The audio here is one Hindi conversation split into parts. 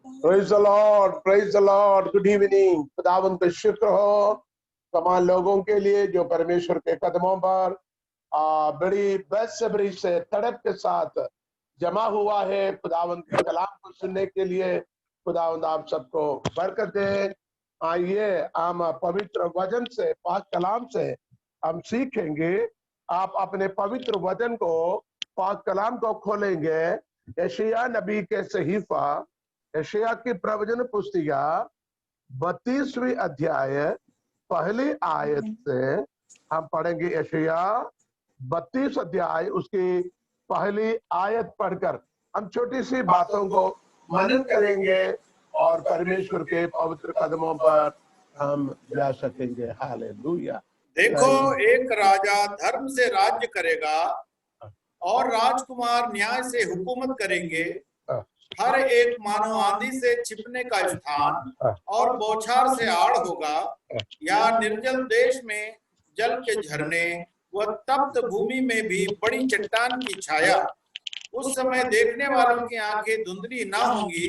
Praise the Lord, good evening. खुदावंद का शुक्र हो तमाम लोगों के लिए जो परमेश्वर के कदमों पर बड़ी बेसब्री से तड़प के साथ जमा हुआ है खुदावंद के कलाम को सुनने के लिए। खुदावंद आप सबको बरकत दे। आइए हम पवित्र वचन से, पाक कलाम से हम सीखेंगे। आप अपने पवित्र वचन को, पाक कलाम को खोलेंगे। यशायाह नबी के सहीफा, यशायाह की प्रवचन पुस्तिका 32वीं अध्याय पहली आयत से हम पढ़ेंगे। यशायाह 32 अध्याय उसकी पहली आयत पढ़कर हम छोटी सी बातों को मनन करेंगे और परमेश्वर के पवित्र कदमों पर हम जा सकेंगे। हालेलुया। देखो, एक राजा धर्म से राज्य करेगा और राजकुमार न्याय से हुकूमत करेंगे। हर एक मानो आंधी से छिपने का स्थान और बौछार से आड़ होगा, या निर्जल देश में जल के झरने व तप्त भूमि में भी बड़ी चट्टान की छाया। उस समय देखने वालों की आंखें धुंधली ना होंगी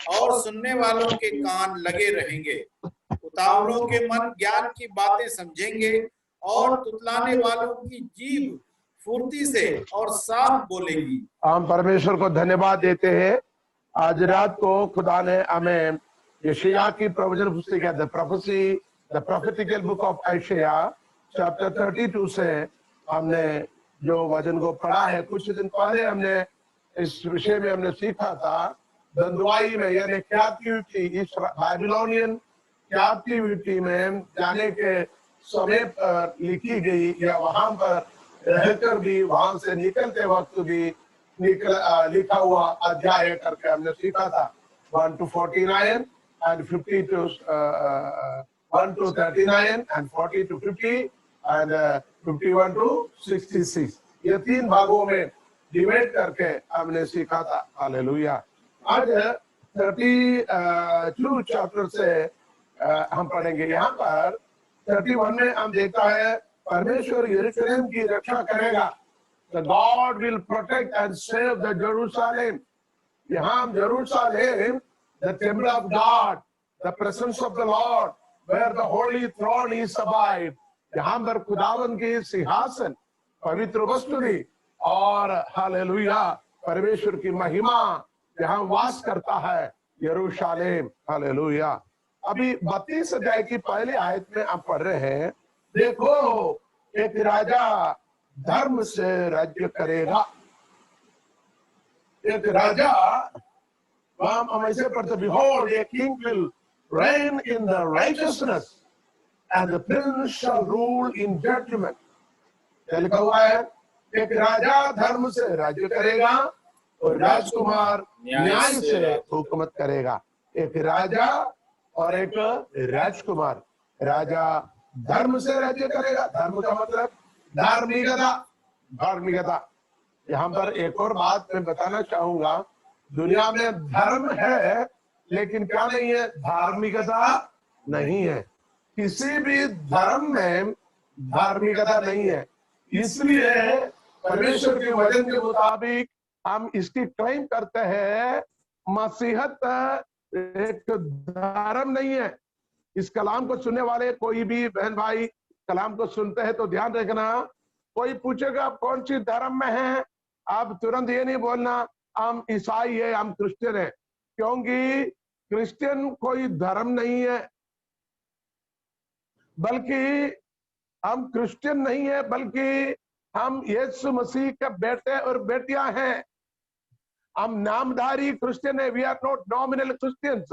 और सुनने वालों के कान लगे रहेंगे। उतावलों के मन ज्ञान की बातें समझेंगे और तुतलाने वालों की जीभ फुर्ती से और साफ बोलेगी। हम परमेश्वर को धन्यवाद देते हैं। आज रात को खुदा ने हमें यशायाह की प्रवचन पुस्तिका द प्रोफेटिकल बुक ऑफ यशायाह चैप्टर 32 से हमने जो वचन को पढ़ा है। कुछ दिन पहले हमने इस विषय में हमने सीखा था दंदुआई में, यानी कैप्टिविटी, इस बाबिलोनियन कैप्टिविटी में जाने के समय पर लिखी गई या वहां पर रहकर भी वहां से निकलते वक्त भी लिखा हुआ अध्याय करके हमने सीखा था। 1 to 49 and 50 to 1 to 39 and 40 to 50 and 51 to 66, ये तीन भागों में डिवाइड करके हमने सीखा था। हालेलुया। आज 32 चैप्टर से हम पढ़ेंगे। यहाँ पर 31 में हम देखता है परमेश्वर यरूशलेम की रक्षा करेगा। The God will protect and save the Jerusalem. यहाँ Jerusalem, the temple of God, the presence of the Lord, where the holy throne is abide. यहाँ पर खुदावन की सिंहासन, पवित्र वस्तुरी और हालेलुया परमेश्वर की महिमा यहाँ वास करता है, यरूशलेम। हालेलुया। अभी 32 अध्याय की पहली आयत में हम पढ़ रहे हैं, देखो एक राजा धर्म से राज्य करेगा। एक राजा, हम ऐसे पढ़ते, behold a king will reign in the righteousness and the prince shall rule in judgment। क्या लिखा हुआ है? एक राजा धर्म से राज्य करेगा और राजकुमार न्याय से हुकूमत करेगा। एक राजा और एक राजकुमार। राजा धर्म से राज्य करेगा। धर्म का मतलब धार्मिकता, धार्मिकता। यहाँ पर एक और बात मैं बताना चाहूंगा, दुनिया में धर्म है लेकिन क्या नहीं है? धार्मिकता नहीं है। किसी भी धर्म में धार्मिकता नहीं है। इसलिए परमेश्वर के वचन के मुताबिक हम इसकी क्लेम करते हैं, मसीहत एक धर्म नहीं है। इस कलाम को सुनने वाले कोई भी बहन भाई कलाम को सुनते हैं तो ध्यान रखना, कोई पूछेगा आप कौन सी धर्म में हैं, आप तुरंत ये नहीं बोलना हम ईसाई है, हम क्रिश्चियन है, क्योंकि क्रिश्चियन कोई धर्म नहीं है। बल्कि हम क्रिश्चियन नहीं है, बल्कि हम यीशु मसीह के बेटे और बेटियां हैं। हम नामधारी क्रिश्चियन है। We are not nominal Christians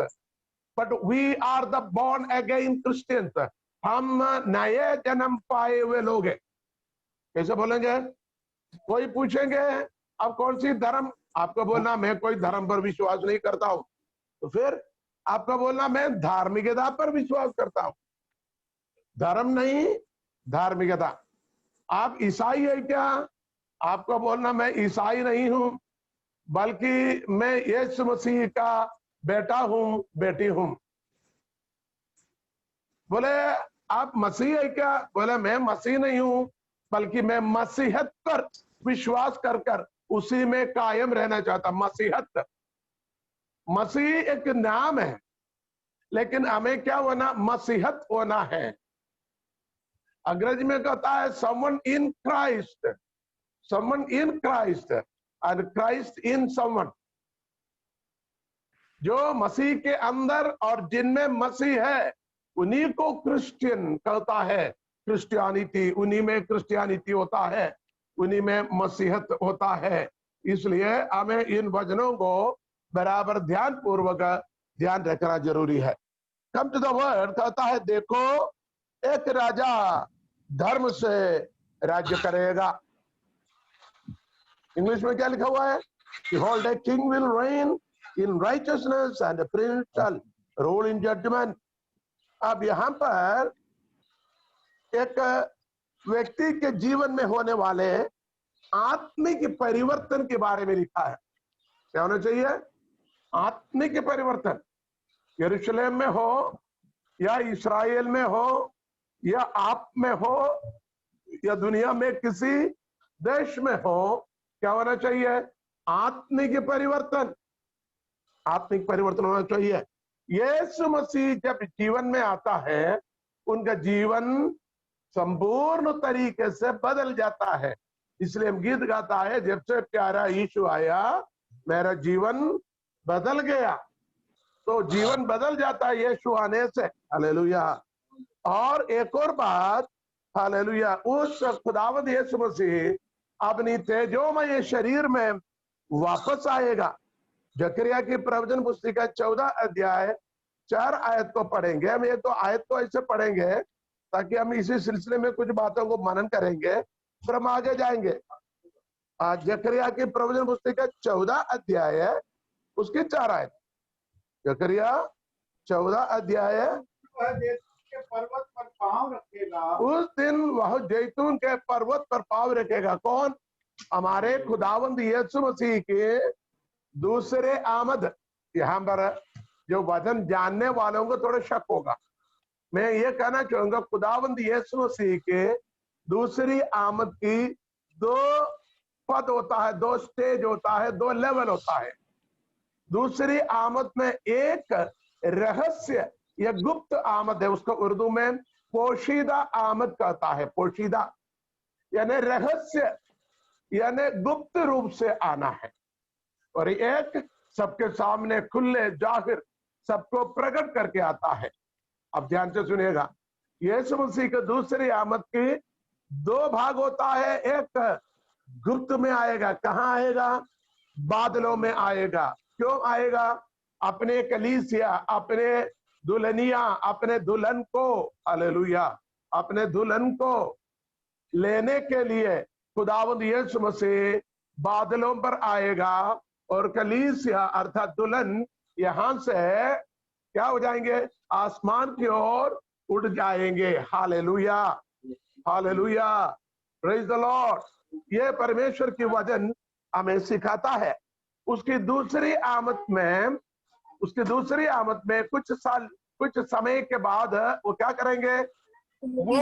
but we are the born again Christians. हम नए जन्म पाए हुए लोग हैं। कैसे बोलेंगे? कोई पूछेंगे अब कौन सी धर्म, आपको बोलना मैं कोई धर्म पर विश्वास नहीं करता हूं, तो फिर आपको बोलना मैं धार्मिकता पर विश्वास करता हूं। धर्म नहीं, धार्मिकता। आप ईसाई है क्या? आपको बोलना मैं ईसाई नहीं हूं, बल्कि मैं यीशु मसीह का बेटा हूं, बेटी हूं। बोले आप मसीह है क्या? बोले मैं मसीह नहीं हूं, बल्कि मैं मसीहत पर विश्वास कर कर उसी में कायम रहना चाहता। मसीहत, मसीह एक नाम है, लेकिन हमें क्या होना, मसीहत होना है। अंग्रेजी में कहता है someone in Christ, someone in Christ and Christ in someone। जो मसीह के अंदर और जिनमें मसीह है उन्हीं को क्रिश्चियन कहता है। क्रिश्चियनिटी, उन्हीं में क्रिश्चियनिटी होता है, उन्हीं में मसीहत होता है। इसलिए हमें इन वचनों को बराबर ध्यान पूर्वक ध्यान रखना जरूरी है। कम टू द वर्ड कहता है देखो एक राजा धर्म से राज्य करेगा। इंग्लिश में क्या लिखा हुआ है? Behold, a king will reign in righteousness and a prince shall rule in judgment। अब यहाँ पर एक व्यक्ति के जीवन में होने वाले आत्मिक परिवर्तन के बारे में लिखा है। क्या होना चाहिए? आत्मिक परिवर्तन। यरूशलेम में हो या इस्राएल में हो या आप में हो या दुनिया में किसी देश में हो, क्या होना चाहिए? आत्मिक परिवर्तन। आत्मिक परिवर्तन होना चाहिए। यीशु मसीह जब जीवन में आता है उनका जीवन संपूर्ण तरीके से बदल जाता है। इसलिए हम गीत गाता है जब से प्यारा यीशु आया मेरा जीवन बदल गया। तो जीवन बदल जाता है यीशु आने से। हालेलुया। और एक और बात, हालेलुया, उस खुदावंद यीशु मसीह अपनी तेजोमय शरीर में वापस आएगा। जकरिया की प्रवचन पुस्तिका 14 अध्याय 4 आयत को पढ़ेंगे। हम ये तो आयत को ऐसे पढ़ेंगे ताकि हम इसी सिलसिले में कुछ बातों को मनन करेंगे, फिर हम आगे जाएंगे। जकरिया की प्रवचन पुस्तिका 14 अध्याय उसके 4 आयत। जकरिया 14 अध्याय। के पर्वत पर पांव रखेगा, उस दिन वह जैतून के पर्वत पर पांव रखेगा। कौन? हमारे खुदावंद यीशु मसीह के दूसरे आमद। यहाँ पर जो वचन जानने वालों को थोड़ा शक होगा। मैं ये कहना चाहूंगा खुदावंद यीशु मसीह के दूसरी आमद की 2 पद होता है, 2 स्टेज होता है, 2 लेवल होता है। दूसरी आमद में एक रहस्य या गुप्त आमद है, उसको उर्दू में पोशीदा आमद कहता है। पोशीदा यानी रहस्य, यानी गुप्त रूप से आना है। और एक सबके सामने खुले जाहिर सबको प्रकट करके आता है। अब ध्यान से सुनिएगा, यीशु मसीह के दूसरी आमद की 2 भाग होता है। एक गुप्त में आएगा। कहाँ आएगा? बादलों में आएगा। क्यों आएगा? अपने कलीसिया, अपने दुल्हनिया, अपने दुल्हन को, हालेलुया, अपने दुल्हन को लेने के लिए खुदावंद यीशु मसीह बादलों पर आएगा और कलीसिया अर्थात दुल्हन यहां से क्या हो जाएंगे? आसमान की ओर उड़ जाएंगे। Hallelujah, hallelujah, praise the Lord. ये परमेश्वर की वचन हमें सिखाता है। उसकी दूसरी आमद में कुछ समय के बाद वो क्या करेंगे? वो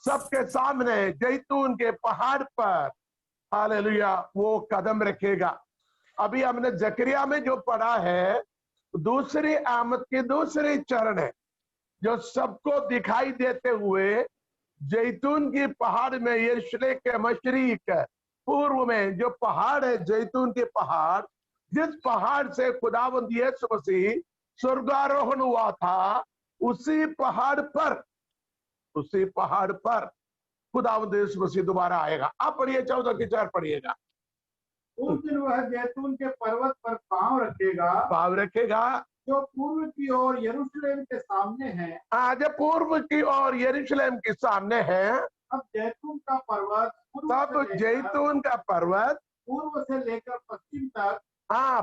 सबके सामने जैतून के पहाड़ पर, हालेलुया, वो कदम रखेगा। अभी हमने जकरिया में जो पढ़ा है दूसरी आमद की दूसरी चरण है, जो सबको दिखाई देते हुए जैतून की पहाड़ में, यरूशलेम के मशरिक पूर्व में जो पहाड़ है जैतून के पहाड़, जिस पहाड़ से खुदावंद यीशु मसीह स्वर्गारोहण हुआ था, उसी पहाड़ पर खुदावंद यीशु मसीह दोबारा आएगा। आप पढ़िए 14 की 4 पढ़िएगा। उस दिन वह जैतून के पर्वत पर पांव रखेगा, जो पूर्व की ओर यरूशलेम के सामने है। आज पूर्व की ओर यरूशलेम के सामने है। अब जैतून का पर्वत पूर्व से लेकर पश्चिम तक,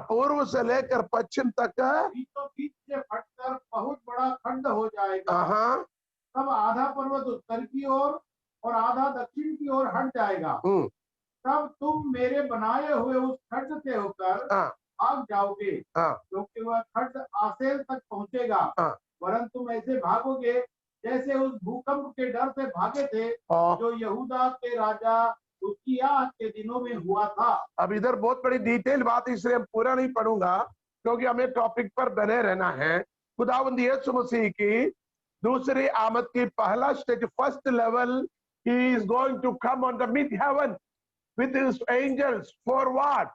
पूर्व से लेकर पश्चिम तक बीचों बीच से फटकर बहुत बड़ा खंड हो जाएगा। तब आधा पर्वत उत्तर की ओर और आधा दक्षिण की ओर हट जाएगा। तब तुम मेरे बनाए हुए उस खंड से होकर भाग जाओगे, क्योंकि वह खंड आसेल तक पहुंचेगा। वरन तुम ऐसे भागोगे जैसे उस भूकंप के डर से भागे थे जो यहूदा के राजा उज्जियाह के दिनों में हुआ था। अब इधर बहुत बड़ी डिटेल बात, इसलिए पूरा नहीं पढ़ूंगा क्योंकि हमें टॉपिक पर बने रहना है। खुदावंद यीशु मसीह की दूसरी आमद की पहला stage, first level, he is going to come on the mid heaven with his angels for what?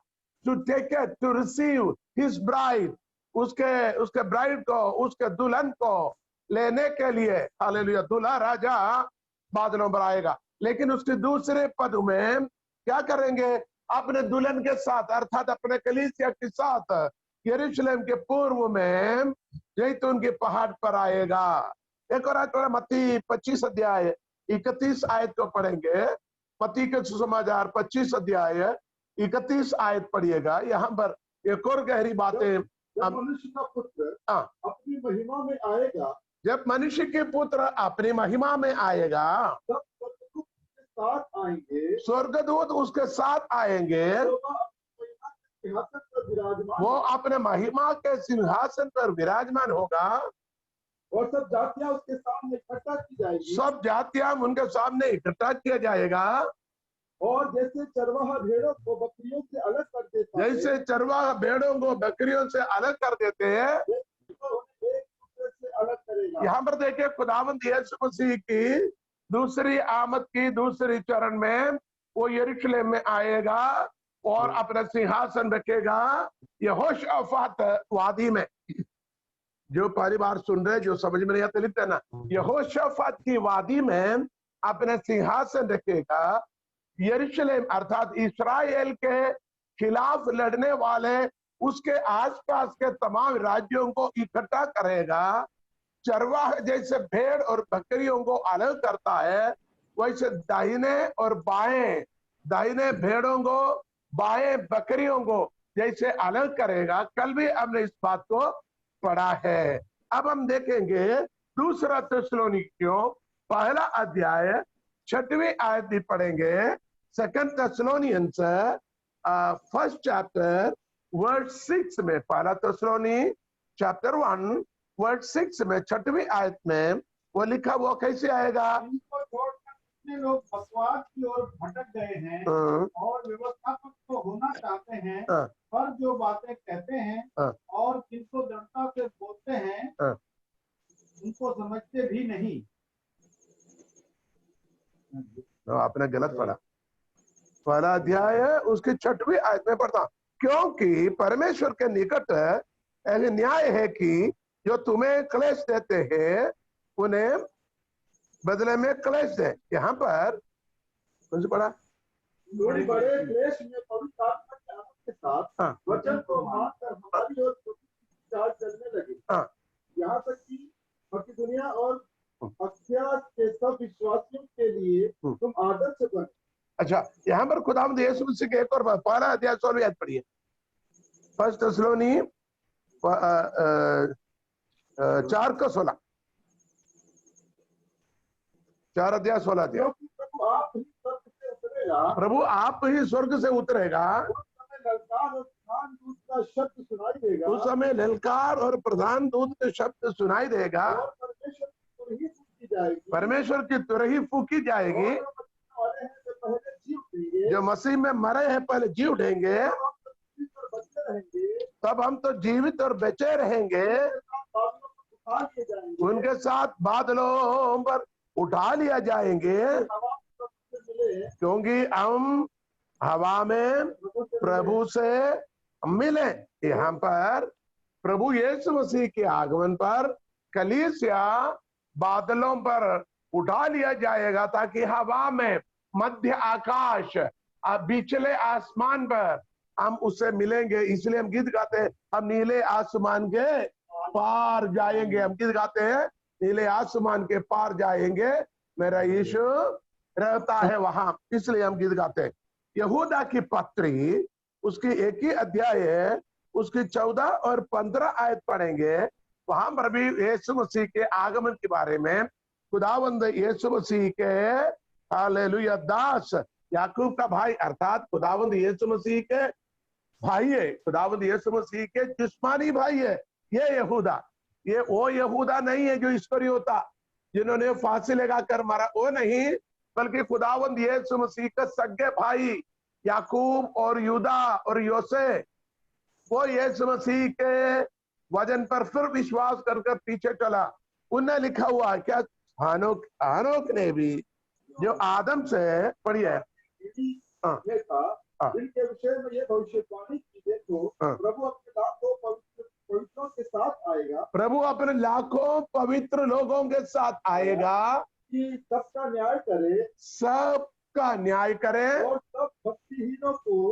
To take it, to receive his bride, उसके ब्राइड को, उसके दुल्हन को लेने के लिए। हालेलुया। दूल्हा राजा बादलों पर आएगा, लेकिन उसके दूसरे पद में क्या करेंगे? अपने दुल्हन के साथ, अर्थात अपने कलीसिया के साथ यरूशलेम के पूर्व में जैतून के पहाड़ पर आएगा। एक और आयत मत्ती 25 अध्याय 31 आयत को पढ़ेंगे। मत्ती के सुसमाचार 25 अध्याय 31 आयत पढ़िएगा। यहाँ पर एक और गहरी बातें। जब मनुष्य का पुत्र हाँ, अपनी महिमा में आएगा, जब मनुष्य के पुत्र अपनी महिमा में आएगा, तब स्वर्गदूत उसके साथ आएंगे, स्वर्गदूत उसके साथ आएंगे, तो वह अपनी महिमा के सिंहासन पर वो अपने महिमा के सिंहासन पर विराजमान विराजमान होगा, और सब जातियां उसके सामने इकट्ठा की जाएगी। सब जातियां उनके सामने इकट्ठा किया जाएगा। और जैसे चरवाहा भेड़ों को बकरियों से अलग कर देता है, जैसे चरवाहा भेड़ों को बकरियों से अलग कर देते हैं, उन्हें एक दूसरे से अलग करेगा। यहाँ पर देखिए खुदावंद यीशु मसीह की दूसरी आमद की दूसरी चरण में वो यरूशलेम में आएगा और अपना सिंहासन रखेगा यहोशाफात वादी में। जो पहली बार सुन रहे, जो समझ में नहीं आता लिखते ना, यहोशाफात की वादी में अपना सिंहासन रखेगा। यरूशलेम अर्थात इस्राएल के खिलाफ लड़ने वाले उसके आसपास के तमाम राज्यों को इकट्ठा करेगा। चरवाहा जैसे भेड़ और बकरियों को अलग करता है, वैसे दाहिने और बाएं, दाहिने भेड़ों को, बाएं बकरियों को जैसे अलग करेगा। कल भी हमने इस बात को पढ़ा है। अब हम देखेंगे दूसरा थिस्सलुनीकियों पहला अध्याय 6वीं आयत भी पढ़ेंगे। सेकंड थिस्सलुनियंस फर्स्ट चैप्टर वर्स 6 में, पहला थिस्सलुनी चैप्टर 1 वर्स 6 में 6वीं आयत में वो लिखा, वो कैसे आएगा? इनको छोड़कर कितने लोग बकवास की ओर भटक गए हैं और व्यवस्थापक तो होना चाहते हैं, पर जो बातें कहते हैं और जिनको दृढ़ता से बोलते हैं उनको समझते भी नहीं। आपने गलत पढ़ा। पहला अध्याय है उसकी 6वीं आयत में पढ़ता, क्योंकि परमेश्वर के निकट ऐसे न्याय है कि जो तुम्हें क्लेश देते हैं उन्हें बदले में क्लेश दे। यहाँ पर कौन सी पढ़ा? बड़े क्लेश में पवित्र आत्मा के आनंद के साथ वचन को मानकर हमारी ओर चाल चलने लगे, यहाँ तक कि मकिदुनिया और अखया के सब विश्वासियों के लिए तुम आदर्श बने। अच्छा, यहाँ पर खुदावंद यीशु मसीह के एक और पहला अध्याय 16वीं आयत पढ़िए। फर्स्ट थिस्सलुनी 4:16, 4 अध्याय 16 अध्याय। प्रभु आप ही स्वर्ग से उतरेगा, उस समय ललकार और प्रधान दूत के शब्द सुनाई देगा, परमेश्वर की तुरही फूकी जाएगी, जो मसीह में मरे हैं पहले जी उठेंगे, तब हम तो जीवित और बचे रहेंगे, उनके साथ बादलों पर उठा लिया जाएंगे, क्योंकि हम हवा में प्रभु से मिले। यहाँ पर प्रभु यीशु मसीह के आगमन पर कलीसिया बादलों पर उठा लिया जाएगा, ताकि हवा में मध्य आकाश बिचले आसमान पर हम उससे मिलेंगे। इसलिए हम गीत गाते हैं, हम नीले आसमान के पार जाएंगे। हम गीत गाते हैं, नीले आसमान के पार जाएंगे, मेरा यीशु रहता है वहां, इसलिए हम गीत गाते हैं। यहूदा की पत्री उसकी 1 ही अध्याय है, उसकी 14 और 15 आयत पढ़ेंगे। वहां पर भी यीशु मसीह के आगमन के बारे में खुदावंद यीशु मसीह के हालेलुया दास याकूब का भाई, अर्थात खुदावंद यीशु मसीह के भाई है, खुदावंद यीशु मसीह के जिस्मानी भाई है ये यहूदा। ये वो यहूदा नहीं है जो इस्करियोता जिन्होंने फांसी लगाकर मारा, वो नहीं, बल्कि खुदावंद यीशु मसीह के सगे भाई याकूब और यूदा और योसे, वो यीशु मसीह के वचन पर फिर विश्वास कर कर पीछे चला। उनने लिखा हुआ है क्या, हानोक ने भी जो आदम से पढ़िए हाँ, में था, हाँ, इनके विषय में ये भविष्यवाणी की, देखो हाँ। प्रभु अपने लाखों पवित्रों के साथ आएगा, प्रभु अपने लाखों पवित्र लोगों के साथ आएगा कि सबका न्याय करे सबका न्याय करे और सब भक्तिहीनों को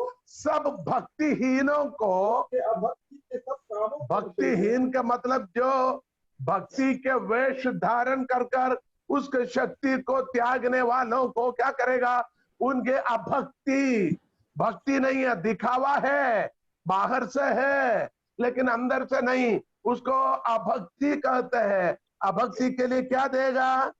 अभक्ति के सब कामों को भक्तिहीन का मतलब जो भक्ति के वेश धारण कर कर उसके शक्ति को त्यागने वालों को क्या करेगा, उनके अभक्ति, भक्ति नहीं है, दिखावा है, बाहर से है लेकिन अंदर से नहीं, उसको अभक्ति कहते हैं। अभक्ति के लिए क्या देगा,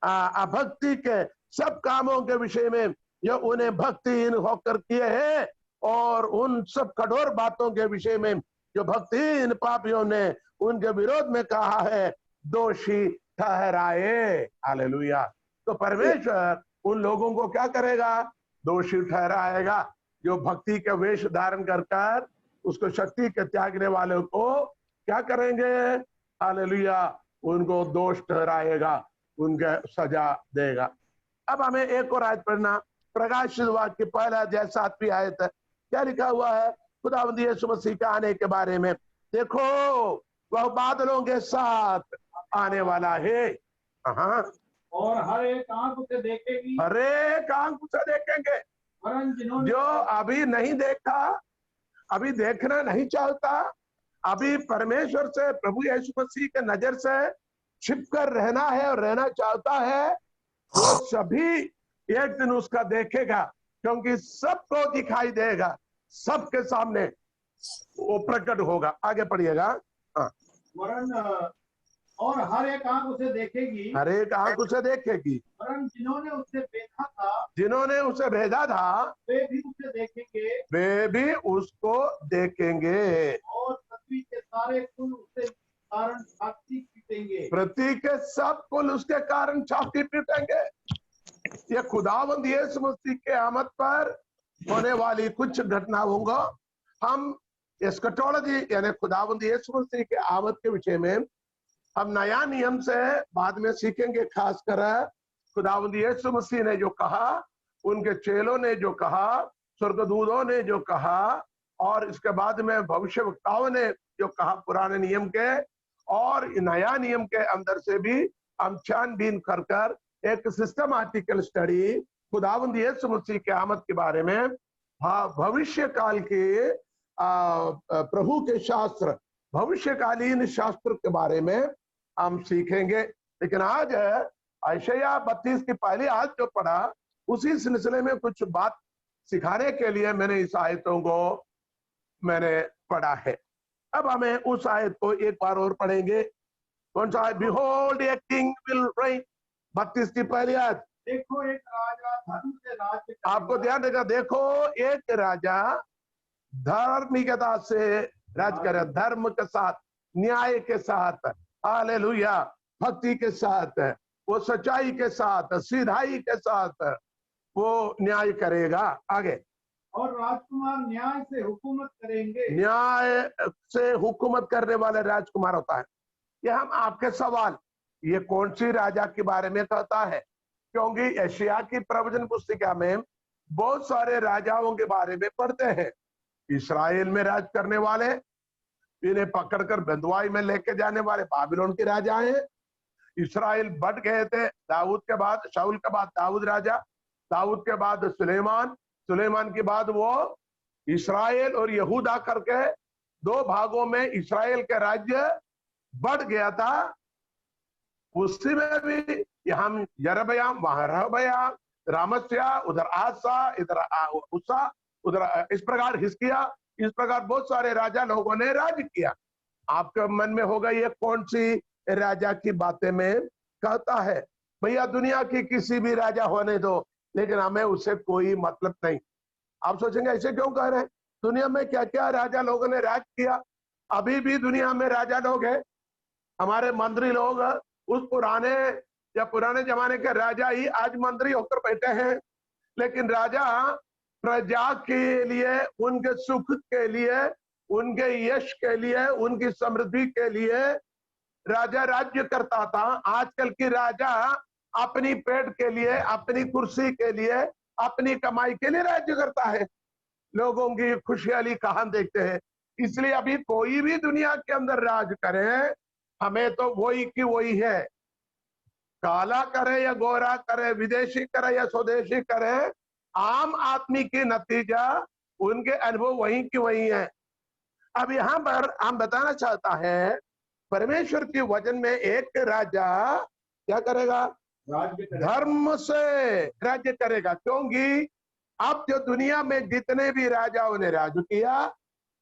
अभक्ति के सब कामों के विषय में जो उन्हें भक्तिहीन होकर किए हैं और उन सब कठोर बातों के विषय में जो भक्तिहीन पापियों ने उनके विरोध में कहा है, दोषी ठहराए। हालेलुया। तो परमेश्वर उन लोगों को क्या करेगा, दोषी ठहराएगा। जो भक्ति के वेश धारण कर कर उसको शक्ति के त्यागने वालों को क्या करेंगे, हालेलुया, उनको दोष ठहराएगा, उनके सजा देगा। अब हमें एक और आयत पढ़ना, प्रकाशित वाक्य पहला अध्याय 7वीं आयत है। क्या लिखा हुआ है खुदावंद यीशु मसीह के आने के बारे में? देखो वह बादलों के साथ आने वाला है। हाँ, और हर एक आंख उसे देखेगी, हर एक आंख उसे देखेंगे। वरन जिन्होंने जो अभी नहीं देखा, अभी देखना नहीं चाहता, अभी परमेश्वर से, प्रभु यीशु मसीह के नजर से छिपकर रहना है और रहना चाहता है, वो सभी एक दिन उसका देखेगा, क्योंकि सबको दिखाई देगा, सबके सामने वो प्रकट होगा। आगे पढ़िएगा। हाँ, वरन और हर एक आंख उसे देखेगी, हर एक आंख उसे देखेगी। वरन जिन्होंने उसे भेजा था, जिन्होंने उसे भेजा था वे भी उसे देखेंगे, वे भी उसको देखेंगे। और पृथ्वी के सारे कुल उसके कारण छाती पीटेंगे। पृथ्वी के सब कुल उसके कारण छाती पीटेंगे। ये खुदावंद यीशु मसीह के आमद पर होने वाली कुछ घटनाओं को हम एस्कटोलॉजी यानी खुदावंद यीशु मसीह के आमद के विषय में हम नया नियम से बाद में सीखेंगे। खासकर खुदावंद यीशु मसीह ने जो कहा, उनके चेलों ने जो कहा, स्वर्गदूतों ने जो कहा, और इसके बाद में भविष्यवक्ताओं ने जो कहा पुराने नियम के और नया नियम के अंदर से भी हम छानबीन कर कर एक सिस्टमैटिकल स्टडी खुदावंद यीशु मसीह के आमद के बारे में, भविष्य काल के प्रभु के शास्त्र, भविष्यकालीन शास्त्र के बारे में हम सीखेंगे। लेकिन आज यशायाह 32 की पहली आयत जो पढ़ा, उसी सिलसिले में कुछ बात सिखाने के लिए मैंने इस आयतों को मैंने पढ़ा है। अब हमें उस आयत को एक बार और पढ़ेंगे। कौन सा? Behold a king will rain, 32 की पहली आयत। देखो एक राजा धर्म से राज्य करेगा। आपको ध्यान देगा, देखो एक राजा धार्मिकता से राज करे, धर्म के साथ, न्याय के साथ, हालेलुया, भक्ति के साथ, वो सच्चाई के साथ, सीधाई के साथ वो न्याय करेगा। आगे, और राजकुमार न्याय से हुकूमत करेंगे। न्याय से हुकूमत करने वाले राजकुमार होता है। ये हम आपके सवाल, ये कौन सी राजा के बारे में कहता है? क्योंकि यशायाह की प्रवचन पुस्तिका में बहुत सारे राजाओं के बारे में पढ़ते हैं। इस्राएल में राज करने वाले, इन्हें पकड़कर बंधुआई में लेके जाने वाले बाबिलोन के राजा हैं। इस्राएल बढ़ गए थे, दाऊद के बाद, शाऊल के बाद दाऊद राजा, दाऊद के बाद सुलेमान, सुलेमान के बाद वो इस्राएल और यहूदा करके दो भागों में इस्राएल का राज्य बढ़ गया था। उसी में भी हम यरबयाम, वहां रहबयाम, रामस्या, उधर आसा, इधर उसा, उधर इस प्रकार हिजकिय्याह, इस प्रकार बहुत सारे राजा लोगों ने राज किया। आपके मन में होगा ये कौन सी राजा की बातें में कहता है? भैया दुनिया की किसी भी राजा होने दो, लेकिन हमें उससे कोई मतलब नहीं। आप सोचेंगे ऐसे क्यों कह रहे हैं? दुनिया में क्या क्या राजा लोगों ने राज किया, अभी भी दुनिया में राजा लोग हैं। हमारे मंत्री लोग उस पुराने जमाने के राजा ही आज मंत्री होकर बैठे हैं। लेकिन राजा प्रजा के लिए, उनके सुख के लिए उनके यश के लिए, उनकी समृद्धि के लिए राजा राज्य करता था। आजकल की राजा अपनी पेट के लिए, अपनी कुर्सी के लिए, अपनी कमाई के लिए राज्य करता है। लोगों की खुशहाली कहां देखते हैं। इसलिए अभी कोई भी दुनिया के अंदर राज करे, हमें तो वही की वही है। काला करे या गोरा करे, विदेशी करे या स्वदेशी करे, आम आदमी की नतीजा, उनके अनुभव वही की वही है। अब यहां पर हम बताना चाहता है, परमेश्वर के वचन में एक राजा क्या करेगा? राज्य करेगा। धर्म से राज्य करेगा। क्योंकि अब जो दुनिया में जितने भी राजाओं ने राज किया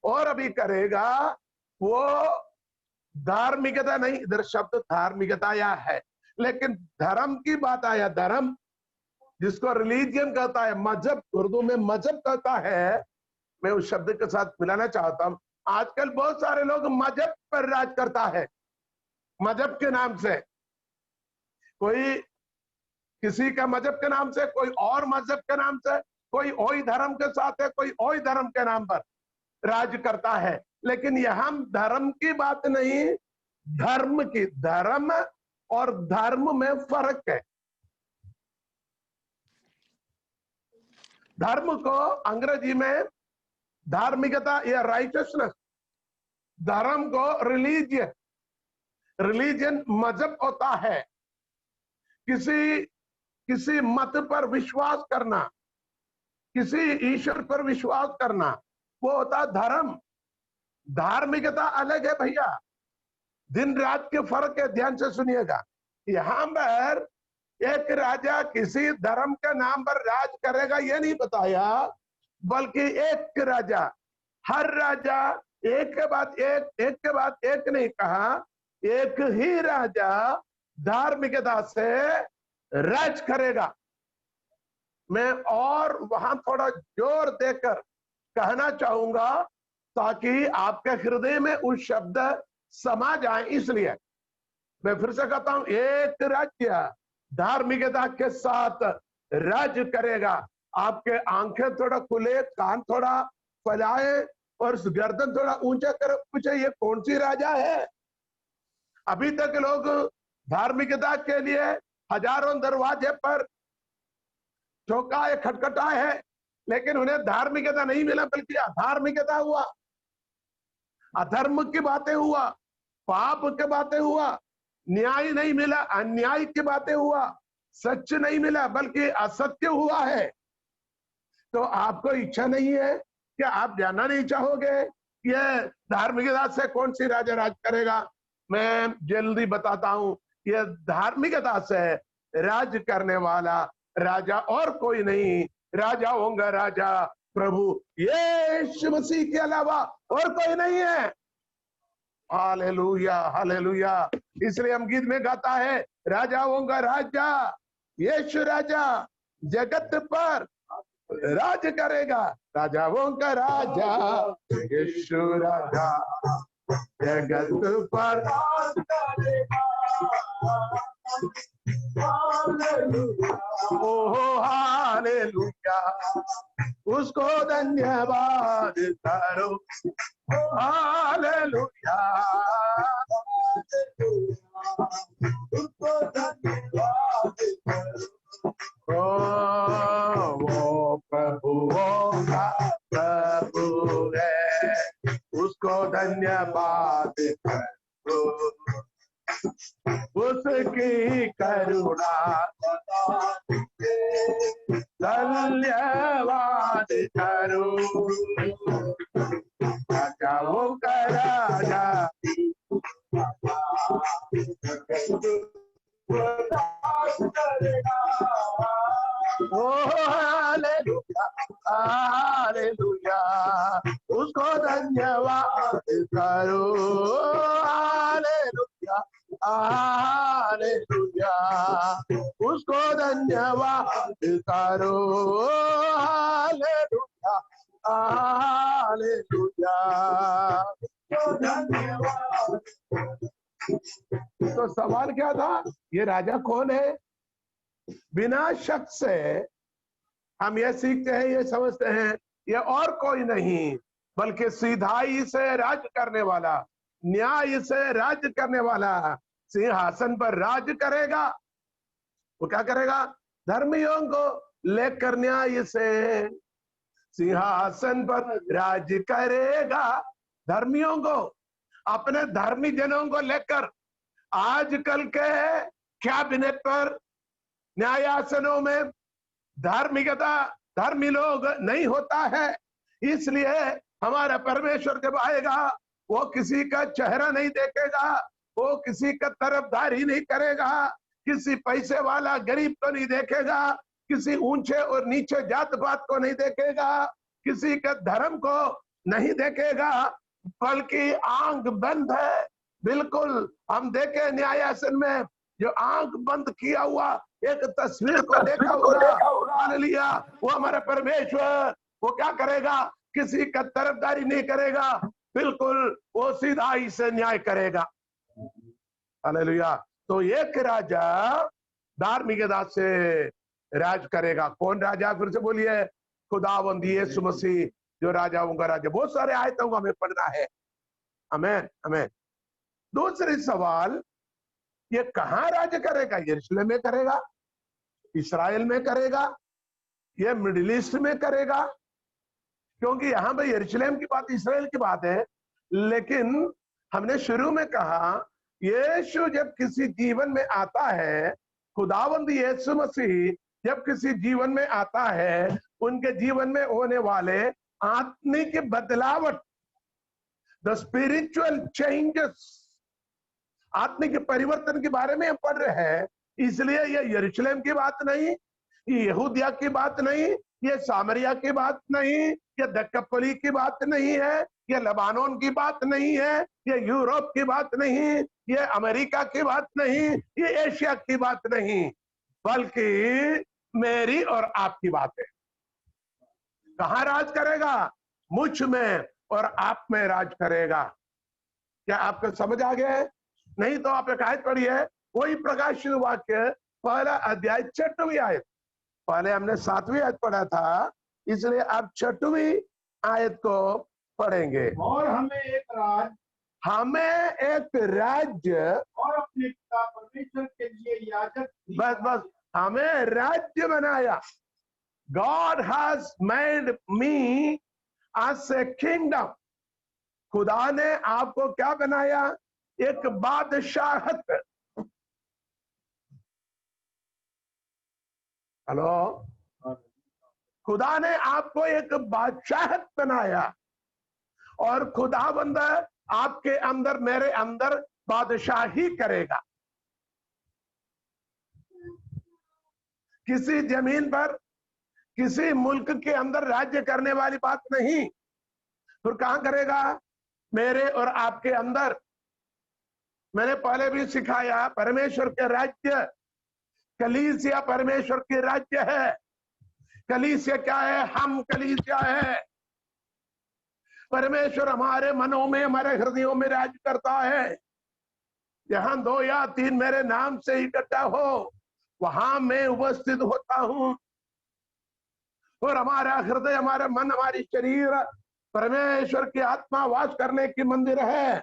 और अभी करेगा, वो धार्मिकता नहीं, इधर शब्द धार्मिकता या है, लेकिन धर्म की बात आया। धर्म जिसको रिलीजियन कहता है, मजहब, उर्दू में मजहब कहता है, मैं उस शब्द के साथ मिलाना चाहता हूं। आजकल बहुत सारे लोग मजहब पर राज करता है, मजहब के नाम से। कोई किसी का मजहब के नाम से, कोई और मजहब के नाम से, कोई और धर्म के साथ है, कोई और धर्म के नाम पर राज करता है। लेकिन यहां धर्म की बात नहीं, धर्म की। धर्म और धर्म में फर्क है। धर्म को अंग्रेजी में धार्मिकता या राइटियसनेस, धर्म को रिलीजियन, रिलीजन मजहब होता है। किसी मत पर विश्वास करना, किसी ईश्वर पर विश्वास करना, वो होता धर्म। धार्मिकता अलग है भैया, दिन रात के फर्क है। ध्यान से सुनिएगा। यहां पर एक राजा किसी धर्म के नाम पर राज करेगा ये नहीं बताया, बल्कि एक राजा, हर राजा एक के बाद एक, एक के बाद एक नहीं कहा, एक ही राजा धार्मिकता से राज करेगा। मैं और वहां थोड़ा जोर देकर कहना चाहूंगा ताकि आपके हृदय में उस शब्द समा जाए। इसलिए मैं फिर से कहता हूं, एक राज्य धार्मिकता के साथ राज्य करेगा। आपके आंखें थोड़ा खुले, कान थोड़ा फैलाए और गर्दन थोड़ा ऊंचा कर पूछे, ये कौन सी राजा है? अभी तक लोग धार्मिकता के लिए हजारों दरवाजे पर चौकाए, खटखटाए हैं, लेकिन उन्हें धार्मिकता नहीं मिला, बल्कि अधार्मिकता हुआ, अधर्म की बातें हुआ, पाप की बातें हुआ, न्याय नहीं मिला, अन्याय की बातें हुआ, सच नहीं मिला, बल्कि असत्य हुआ है। तो आपको इच्छा नहीं है कि आप जानना नहीं चाहोगे ये धार्मिकता से कौन सी राजा राज करेगा? मैं जल्दी बताता हूं, ये धार्मिकता से राज करने वाला राजा और कोई नहीं, राजा होगा राजा प्रभु यीशु मसीह के अलावा और कोई नहीं है। Hallelujah, hallelujah. इसलिए हम गीत में गाता है, राजाओं का राजा यीशु राजा जगत पर राज करेगा। राजाओं का राजा यीशु राजा जगत पर राज करेगा। ओह हालेलुया, उसको धन्यवाद करो। हालेलुया, उसको धन्यवाद करो। वो प्रभुओं का प्रभु है, उसको धन्यवाद करो। उसकी करुणा धन्यवाद करो। राजाओं का राजा हालेलुया, हालेलुया, उसको धन्यवाद करो। हालेलुया, हालेलुया, उसको धन्यवाद करो। हालेलुया, हालेलुया, धन्यवाद। तो सवाल क्या था? ये राजा कौन है? बिना शक से हम ये सीखते हैं, ये समझते हैं, ये और कोई नहीं, बल्कि सीधाई से राज करने वाला, न्याय से राज करने वाला सिंहासन पर राज करेगा। वो क्या करेगा? धर्मियों को लेकर न्याय से सिंहासन पर राज करेगा। धर्मियों को, अपने धर्मी जनों को लेकर आजकल के कैबिनेट पर, न्यायासनों में धार्मिकता, धर्मी लोग नहीं होता है। इसलिए हमारा परमेश्वर जब आएगा वो किसी का चेहरा नहीं देखेगा, वो किसी का तरफदारी नहीं करेगा, किसी पैसे वाला गरीब को नहीं देखेगा, किसी ऊंचे और नीचे जात पात को नहीं देखेगा, किसी का धर्म को नहीं देखेगा, बल्कि आंख बंद है। बिल्कुल हम देखे न्यायासन में जो आंख बंद किया हुआ एक तस्वीर को देखा होगा, हालेलुया। वो हमारा परमेश्वर वो क्या करेगा? किसी का तरफदारी नहीं करेगा, बिल्कुल वो सीधाई से न्याय करेगा। हालेलुया। तो एक राजा धार्मिकता से राज करेगा। कौन राजा? फिर से बोलिए, खुदावंद यीशु मसीह जो राजाओं का राजा। बहुत सारे आयतों को हमें पढ़ना है। आमीन आमीन। दूसरी सवाल, ये कहां राज करेगा? यरूशलेम में करेगा, इस्राएल में करेगा, ये मिडिल ईस्ट में करेगा? क्योंकि यहां पे यरूशलेम की बात, इस्राएल की बात है। लेकिन हमने शुरू में कहा यीशु जब किसी जीवन में आता है, खुदावंद यीशु मसीह जब किसी जीवन में आता है, उनके जीवन में होने वाले आत्मिक बदलावट, द स्पिरिचुअल चेंजेस, आत्मिक परिवर्तन के बारे में हम पढ़ रहे हैं। इसलिए ये यरूशलेम की बात नहीं, ये यहूदिया की बात नहीं, ये सामरिया की बात नहीं, ये दक्कपली की बात नहीं है, ये लबानोन की बात नहीं है, ये यूरोप की बात नहीं, ये अमेरिका की बात नहीं, ये एशिया की बात नहीं, बल्कि मेरी और आपकी बात है। कहां राज करेगा? मुझ में और आप में राज करेगा। क्या आपको समझ आ गया है? नहीं तो आप एक आयत पढ़िए, वही प्रकाशित वाक्य पहला अध्याय 6वीं आयत। पहले हमने 7वीं आयत पढ़ा था, इसलिए आप 6वीं आयत को पढ़ेंगे। और हमें एक राज्य और अपने पिता परमेश्वर के लिए याजक भी बस हमें राज्य बनाया। God has made me as a kingdom. खुदा ने आपको क्या बनाया? एक बादशाहत। हेलो, खुदा ने आपको एक बादशाहत बनाया, और खुदाबंद आपके अंदर, मेरे अंदर बादशाही करेगा। किसी जमीन पर, किसी मुल्क के अंदर राज्य करने वाली बात नहीं। फिर कहां करेगा? मेरे और आपके अंदर। मैंने पहले भी सिखाया, परमेश्वर के राज्य, कलीसिया परमेश्वर के राज्य है। कलीसिया क्या है? हम कलीसिया है। परमेश्वर हमारे मनों में, हमारे हृदयों में राज करता है। जहां 2 या 3 मेरे नाम से इकट्ठा हो, वहां मैं उपस्थित होता हूं। और हमारा हृदय, हमारा मन, हमारी शरीर परमेश्वर की आत्मा वास करने की मंदिर है।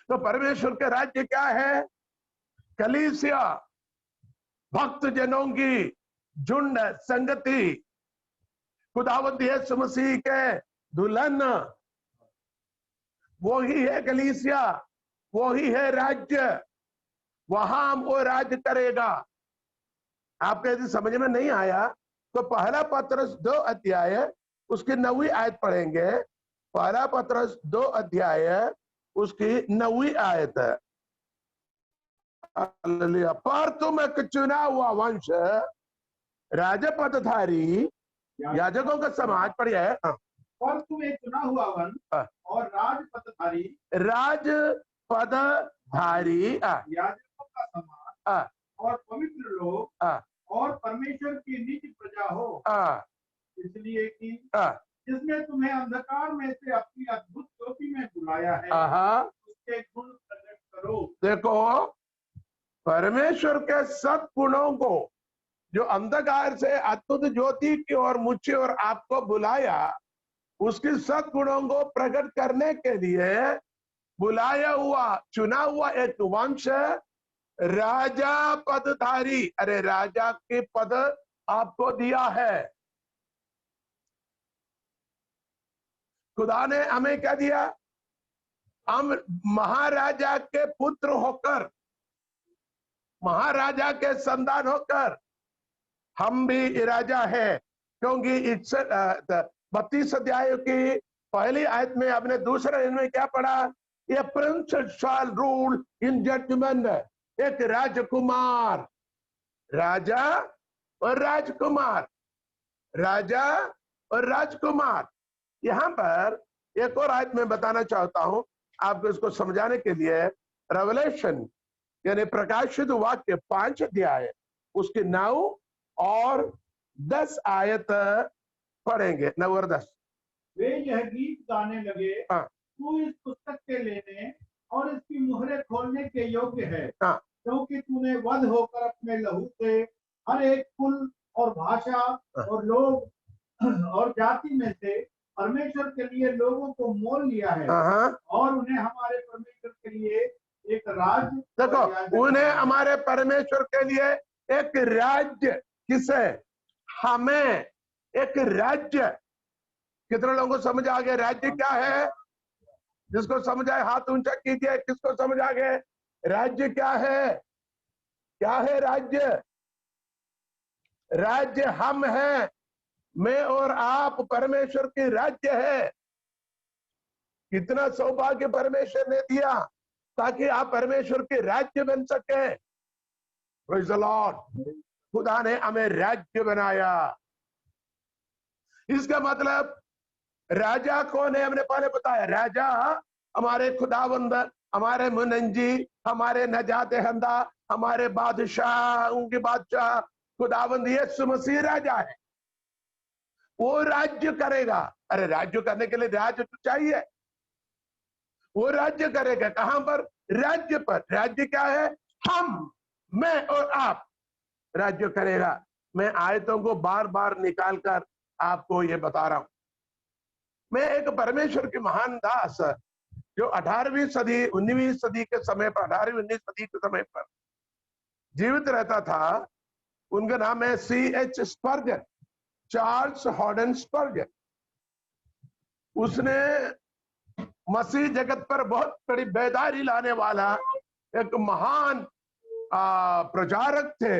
तो परमेश्वर के राज्य क्या है? कलीसिया, भक्त जनों की झुंड, संगति, खुदावंद यीशु मसीह के दुल्हन, वो ही है कलीसिया, वो ही है राज्य। वहां वो राज करेगा। आपके यदि समझ में नहीं आया तो पहला पत्रस 2 अध्याय उसकी 9वीं आयत पढ़ेंगे। पहला पत्रस 2 अध्याय उसकी 9वीं आयत है। हालेलुया। पर तुम एक चुना हुआ वंश, राजपदधारी, याजकों का समाज, पढ़िए। पर तुम एक चुना हुआ वंश और राजपदधारी, याजकों का समाज और पवित्र लोग और परमेश्वर की निज प्रजा हो, इसलिए कि जिसने तुम्हें अंधकार में से अपनी अद्भुत ज्योति में बुलाया है, उसके गुण प्रकट करो। देखो, परमेश्वर के सब गुणों को, जो अंधकार से अद्भुत ज्योति की ओर मुझे और आपको बुलाया, उसकी सद्गुणों को प्रकट करने के लिए बुलाया हुआ, चुना हुआ एक वंश, राजा पदधारी। अरे राजा के पद आपको दिया है। खुदा ने हमें क्या दिया? हम महाराजा के पुत्र होकर, महाराजा के संतान होकर हम भी राजा है। क्योंकि 32 अध्याय की पहली आयत में आपने दूसरे दिन में क्या पढ़ा? ये prince shall rule in judgement. एक राजकुमार, राजा और राजकुमार, राजा और राजकुमार। यहां पर एक और आयत में बताना चाहता हूं आपको इसको समझाने के लिए। रेवलेशन यानी प्रकाशित वाक्य 5 अध्याय उसके 9 और 10 आयत पढ़ेंगे। 9 और 10। वे यह गीत गाने लगे, हाँ। तू इस पुस्तक के लेने और इसकी मुहरें खोलने के योग्य है, हाँ। क्योंकि तूने वध होकर अपने लहू से हर एक कुल और भाषा और लोग और जाति में से परमेश्वर के लिए लोगों को मोल लिया है, और उन्हें हमारे परमेश्वर के लिए एक राज्य। देखो, उन्हें हमारे परमेश्वर के लिए एक राज्य। किसे? हमें एक राज्य। कितने लोगों को समझ आ गया राज्य क्या है? जिसको समझ आए हाथ ऊंचा कीजिए। किसको समझ आ गया राज्य क्या है? क्या है राज्य? राज्य हम हैं, मैं और आप परमेश्वर की राज्य है। कितना सौभाग्य परमेश्वर ने दिया ताकि आप परमेश्वर के राज्य बन सके। Praise the Lord. खुदा ने हमें राज्य बनाया। इसका मतलब राजा कौन है? हमने पहले बताया, राजा हमारे खुदावंद, हमारे मुनंजी, हमारे नजात दहिंदा, हमारे बादशाह, उनके बादशाह खुदावंद यीशु मसीह राजा है। वो राज्य करेगा। अरे राज्य करने के लिए राज्य तो चाहिए। वो राज्य करेगा कहां पर? राज्य पर। राज्य क्या है? हम, मैं और आप राज्य करेगा। मैं आयतों को बार बार निकालकर आपको ये बता रहा हूं। मैं एक परमेश्वर के महान दास जो 18वीं सदी 19वीं सदी के समय पर, 18वीं 19वीं सदी के समय पर जीवित रहता था, उनका नाम है C.H. स्पर्जन, चार्ल्स हॉर्डन स्पर्जन। उसने मसीह जगत पर बहुत बड़ी बेदारी लाने वाला एक महान प्रचारक थे,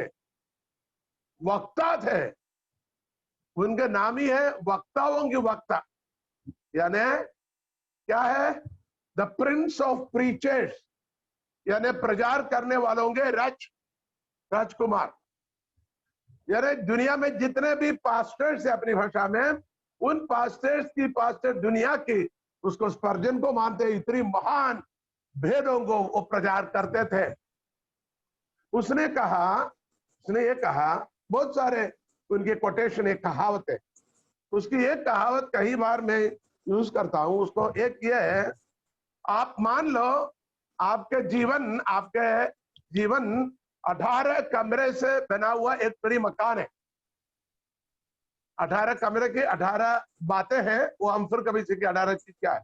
वक्ता थे। उनका नाम ही है वक्ताओं की वक्ता, यानी क्या है? द प्रिंस ऑफ प्रीचर्स, यानी प्रचार करने वालों के राजकुमार। यानी दुनिया में जितने भी पास्टर्स है अपनी भाषा में, उन पास्टर्स की पास्टर दुनिया की उसको स्पर्जन को मानते। इतनी महान भेदों को वो प्रचार करते थे। उसने ये कहा, बहुत सारे उनके कोटेशन, एक कहावत है। उसकी एक कहावत कई बार मैं यूज करता हूं। उसको एक ये है, आप मान लो आपके जीवन 18 कमरे से बना हुआ एक बड़ी मकान है। 18 कमरे की 18 बातें हैं, वो हम फिर कभी सीखे 18 चीज क्या है।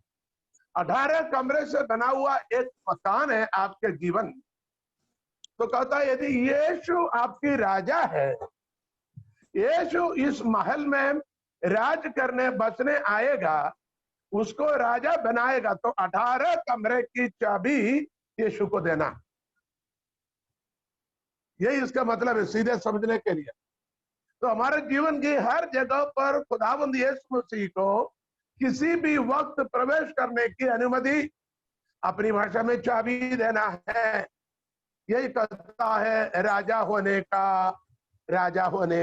18 कमरे से बना हुआ एक मकान है आपके जीवन। तो कहता है यदि यीशु आपकी राजा है, यीशु इस महल में राज करने बसने आएगा, उसको राजा बनाएगा, तो 18 कमरे की चाबी यीशु को देना। यही इसका मतलब है, सीधे समझने के लिए। तो हमारे जीवन की हर जगह पर खुदावंद यीशु मसीह को किसी भी वक्त प्रवेश करने की अनुमति, अपनी भाषा में चाबी देना है। यही कहता है राजा होने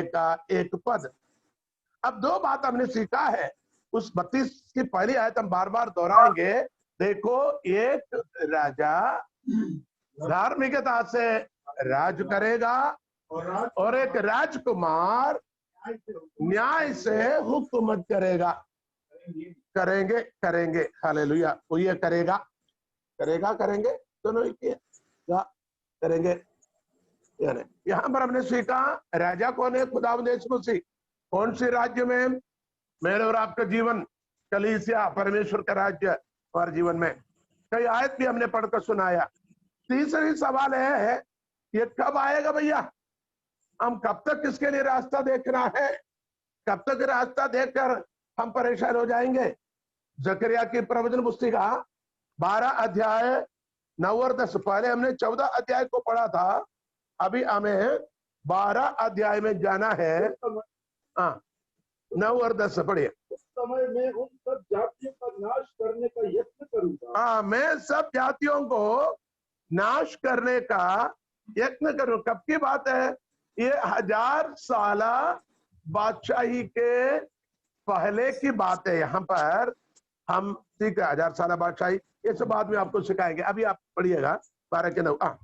का एक पद। अब 2 बात हमने सीखा है। उस 32 की पहली आयत हम बार बार दोहराएंगे। देखो, एक राजा धार्मिकता से राज करेगा और एक राजकुमार न्याय से हुकूमत करेगा। करेंगे हालेलुया। वो ये करेंगे दोनों ही करेंगे। यानी यहां पर हमने सीखा राजा कौन है? खुदावंद यीशु मसीह। कौन से राज्य में? मेरे और आपका जीवन कलीसिया, परमेश्वर का राज्य हमारे जीवन में। कई आयत भी हमने पढ़कर सुनाया। तीसरी सवाल है ये कब आएगा भैया? हम कब तक इसके लिए रास्ता देखना है? कब तक रास्ता देखकर हम परेशान हो जाएंगे? जकरिया की प्रवचन पुस्तिका 12 अध्याय 9 और 10, पहले हमने 14 अध्याय को पढ़ा था, अभी हमें 12 अध्याय में जाना है। हाँ, 9 और 10 पढ़िए। उस समय मैं उन सब जातियों का नाश करने का यत्न करूंगा। हाँ, मैं सब जातियों को नाश करने का यत्न करूं। कब की बात है? ये 1000 साल बादशाही के पहले की बात है। यहाँ पर हम ठीक है 1000 साल बादशाही, ये सब बाद में आपको सिखाएंगे। अभी आप पढ़िएगा 12 के 9।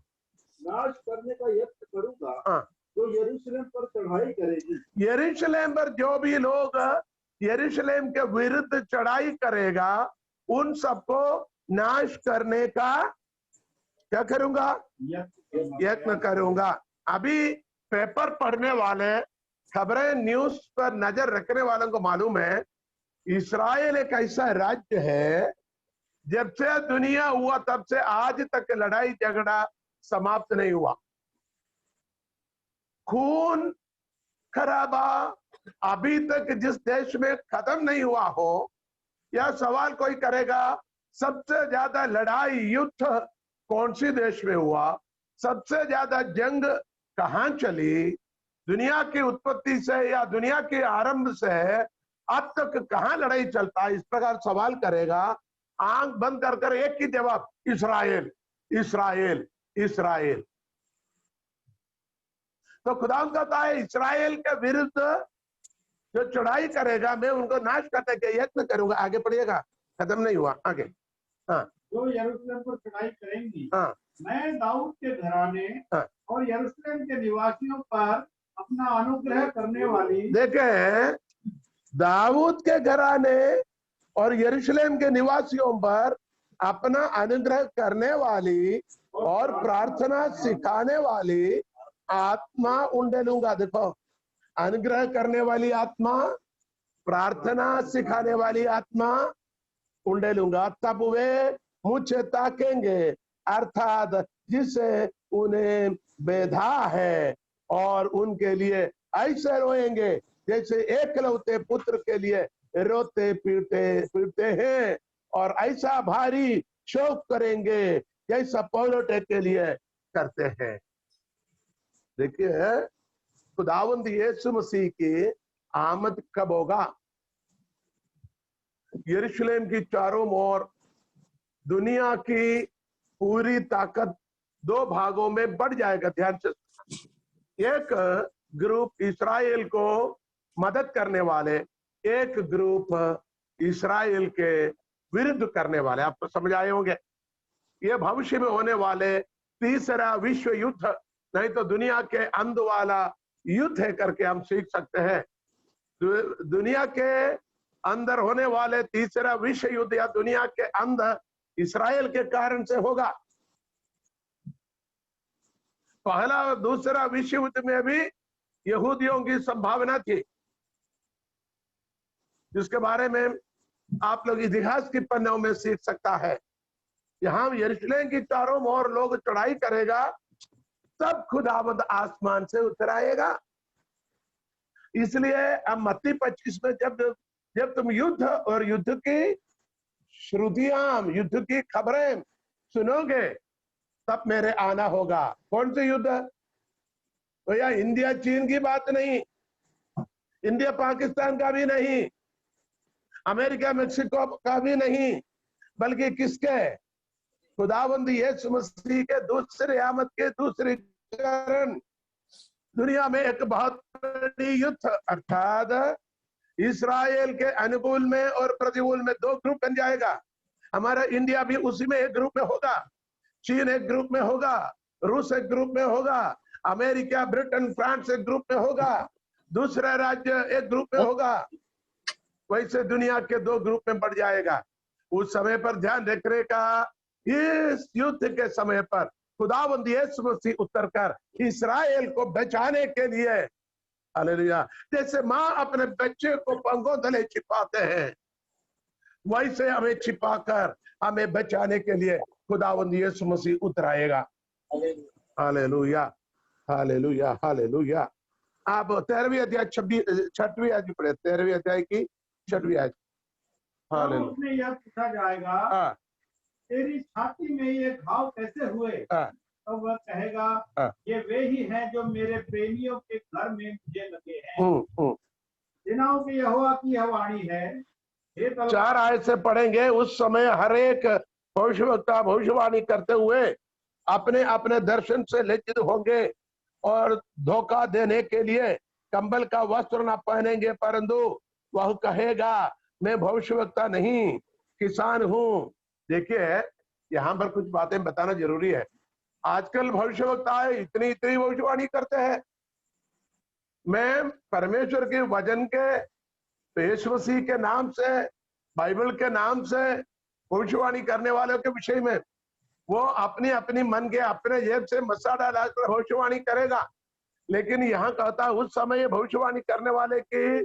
नाश करने का यत्न करूंगा जो यरूशलेम पर चढ़ाई करेगी। यरूशलेम पर जो भी लोग यरूशलेम के विरुद्ध चढ़ाई करेगा उन सबको नाश करने का क्या करूंगा? यत्न करूंगा। अभी पेपर पढ़ने वाले, खबरें न्यूज पर नजर रखने वालों को मालूम है इस्राएल एक ऐसा राज्य है, जब से दुनिया हुआ तब से आज तक लड़ाई झगड़ा समाप्त नहीं हुआ। खून खराबा अभी तक जिस देश में खत्म नहीं हुआ हो। यह सवाल कोई करेगा सबसे ज्यादा लड़ाई युद्ध कौन सी देश में हुआ, सबसे ज्यादा जंग कहां चली, दुनिया की उत्पत्ति से या दुनिया के आरंभ से अब तक कहां लड़ाई चलता है, इस प्रकार सवाल करेगा। आंख बंद कर कर एक ही जवाब, इस्राएल इस्राएल इस्राएल। तो खुदा कहता है इस्राएल के विरुद्ध जो चढ़ाई करेगा मैं उनको नाश करने के यत्न करूंगा। आगे पढ़िएगा, खत्म नहीं हुआ, आगे। हाँ, जो यरूशलेम पर चढ़ाई करेंगी, हाँ, मैं दाऊद के घराने और यरूशलेम के निवासियों पर अपना अनुग्रह करने वाली। देखें, दाऊद के घराने और यरूशलेम के निवासियों पर अपना अनुग्रह करने वाली और प्रार्थना सिखाने वाली आत्मा उंडेलूंगा। देखो, अनुग्रह करने वाली आत्मा, प्रार्थना सिखाने वाली आत्मा उंडेलूंगा, तब वे मुझे ताकेंगे, अर्थात जिसे उन्हें बेधा है, और उनके लिए ऐसे रोएंगे जैसे एकलौते पुत्र के लिए रोते पीटते हैं, और ऐसा भारी शोक करेंगे जैसा पौलुटे के लिए करते हैं। देखिए, खुदावंद यीशु मसीह की आमद कब होगा? यरूशलेम की चारों ओर दुनिया की पूरी ताकत दो भागों में बढ़ जाएगा। ध्यान से, एक ग्रुप इस्राएल को मदद करने वाले, एक ग्रुप इस्राएल के विरुद्ध करने वाले। आपको समझ आए होंगे, ये भविष्य में होने वाले तीसरा विश्व युद्ध, नहीं तो दुनिया के अंत वाला युद्ध है करके हम सीख सकते हैं। दुनिया के अंदर होने वाले तीसरा विश्व युद्ध या दुनिया के अंदर इस्राएल के कारण से होगा। पहला और दूसरा विश्व युद्ध में भी यहूदियों की संभावना थी, जिसके बारे में आप लोग इतिहास की पन्नों में सीख सकता है। यहां यरूशलेम की चारों ओर लोग चढ़ाई करेगा, तब खुदावंद आसमान से उतर आएगा। इसलिए अब मत्ती 25 में जब तुम युद्ध और युद्ध की श्रुतियां, युद्ध की खबरें सुनोगे, तब मेरे आना होगा। कौन से युद्ध? तो या इंडिया चीन की बात नहीं, इंडिया पाकिस्तान का भी नहीं, अमेरिका मेक्सिको का भी नहीं, बल्कि किसके? खुदावंद यीशु मसीह के दूसरे आमद के दूसरे कारण दुनिया में एक बहुत बड़ी युद्ध, अर्थात इस्राएल के अनुकूल में और प्रतिकूल में दो ग्रुप बन जाएगा। हमारा इंडिया भी उसी में एक ग्रुप में होगा, चीन एक ग्रुप में होगा, रूस एक ग्रुप में होगा, अमेरिका, ब्रिटेन, फ्रांस एक ग्रुप में होगा, दूसरा राज्य एक ग्रुप में होगा। वैसे दुनिया के दो ग्रुप में बढ़ जाएगा। उस समय पर ध्यान रखने का, इस युद्ध के समय पर खुदावंद यीशु मसीह उतरकर इस्राएल को बचाने के लिए, हालेलुया, जैसे माँ अपने बच्चे को पंखों तले छिपाते हैं, वैसे हमें छिपाकर हमें बचाने के लिए खुदावंद यीशु मसीह उतराएगा। Hallelujah, hallelujah, hallelujah. आप 13वीं अध्याय 6वीं आयत पढ़े, 13वीं अध्याय की 6वीं आयत। तब हालेलुया। उसने यह पूछा जाएगा, हाँ, तेरी छाती में ये घाव कैसे हुए? हाँ, तो वह कहेगा, हाँ। ये वे ही हैं जो मेरे प्रेमियों के घर में मुझे लगे हैं। सेनाओं के यहोवा की यह वाणी है, हे तलवार। 4 आयत से पढ़ेंगे। उस समय हर एक भविष्यवक्ता भविष्यवाणी करते हुए अपने अपने दर्शन से लज्जित होंगे और धोखा देने के लिए कंबल का वस्त्र न पहनेंगे, परंतु वह कहेगा मैं भविष्यवक्ता नहीं, किसान हूं। देखिए, यहाँ पर कुछ बातें बताना जरूरी है। आजकल भविष्यवक्ता इतनी इतनी भविष्यवाणी करते हैं। मैं परमेश्वर के वचन के, यीशु मसीह के नाम से, बाइबल के नाम से भविष्यवाणी करने वालों के विषय में वो अपनी अपनी मन के अपने जेब से मसाला डालकर भविष्यवाणी करेगा। लेकिन यहाँ कहता है उस समय भविष्यवाणी करने वाले की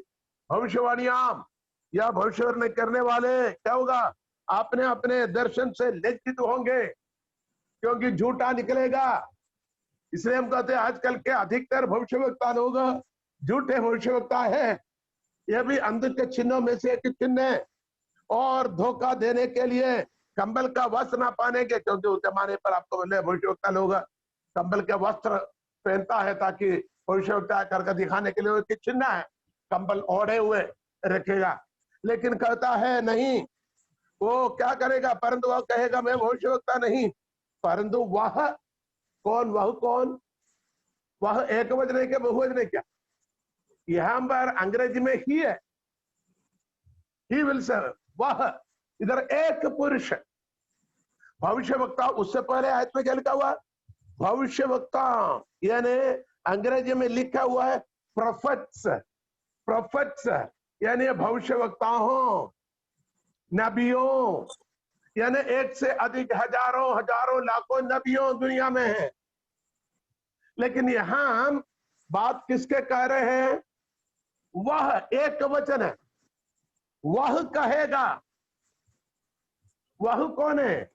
भविष्यवाणियां या भविष्यवाणी करने वाले क्या होगा, अपने अपने दर्शन से लज्जित होंगे, क्योंकि झूठा निकलेगा। इसलिए हम कहते हैं आजकल के अधिकतर भविष्यवक्ता लोग झूठे भविष्यवक्ता है। यह भी अंध के चिन्हों में से एक चिन्ह है। और धोखा देने के लिए कंबल का वस्त्र ना पानेंगे, क्योंकि उस जमाने पर आपको बोले भविष्यवक्ता लोग कंबल के वस्त्र पहनता है ताकि भविष्यवक्ता करके दिखाने के लिए उसकी चिन्ह है, कंबल ओढ़े हुए रखेगा। लेकिन कहता है नहीं, वो क्या करेगा, परंतु वह कहेगा मैं भविष्यवक्ता नहीं, परंतु वह कौन, वह कौन, वह एक वचन के बहुवचन क्या? यहां पर अंग्रेजी में ही है, ही विल सर्व, वह इधर एक पुरुष भविष्यवक्ता। उससे पहले आयत में क्या लिखा हुआ? भविष्यवक्ता, यानी अंग्रेजी में लिखा हुआ है प्रोफेट्स। प्रोफेट्स यानी भविष्यवक्ताओं, नबियों, यानी एक से अधिक हजारों हजारों लाखों नबियों दुनिया में है। लेकिन यहां हम बात किसके कह रहे हैं? वह एक वचन है, वह कहेगा। वह कौन है?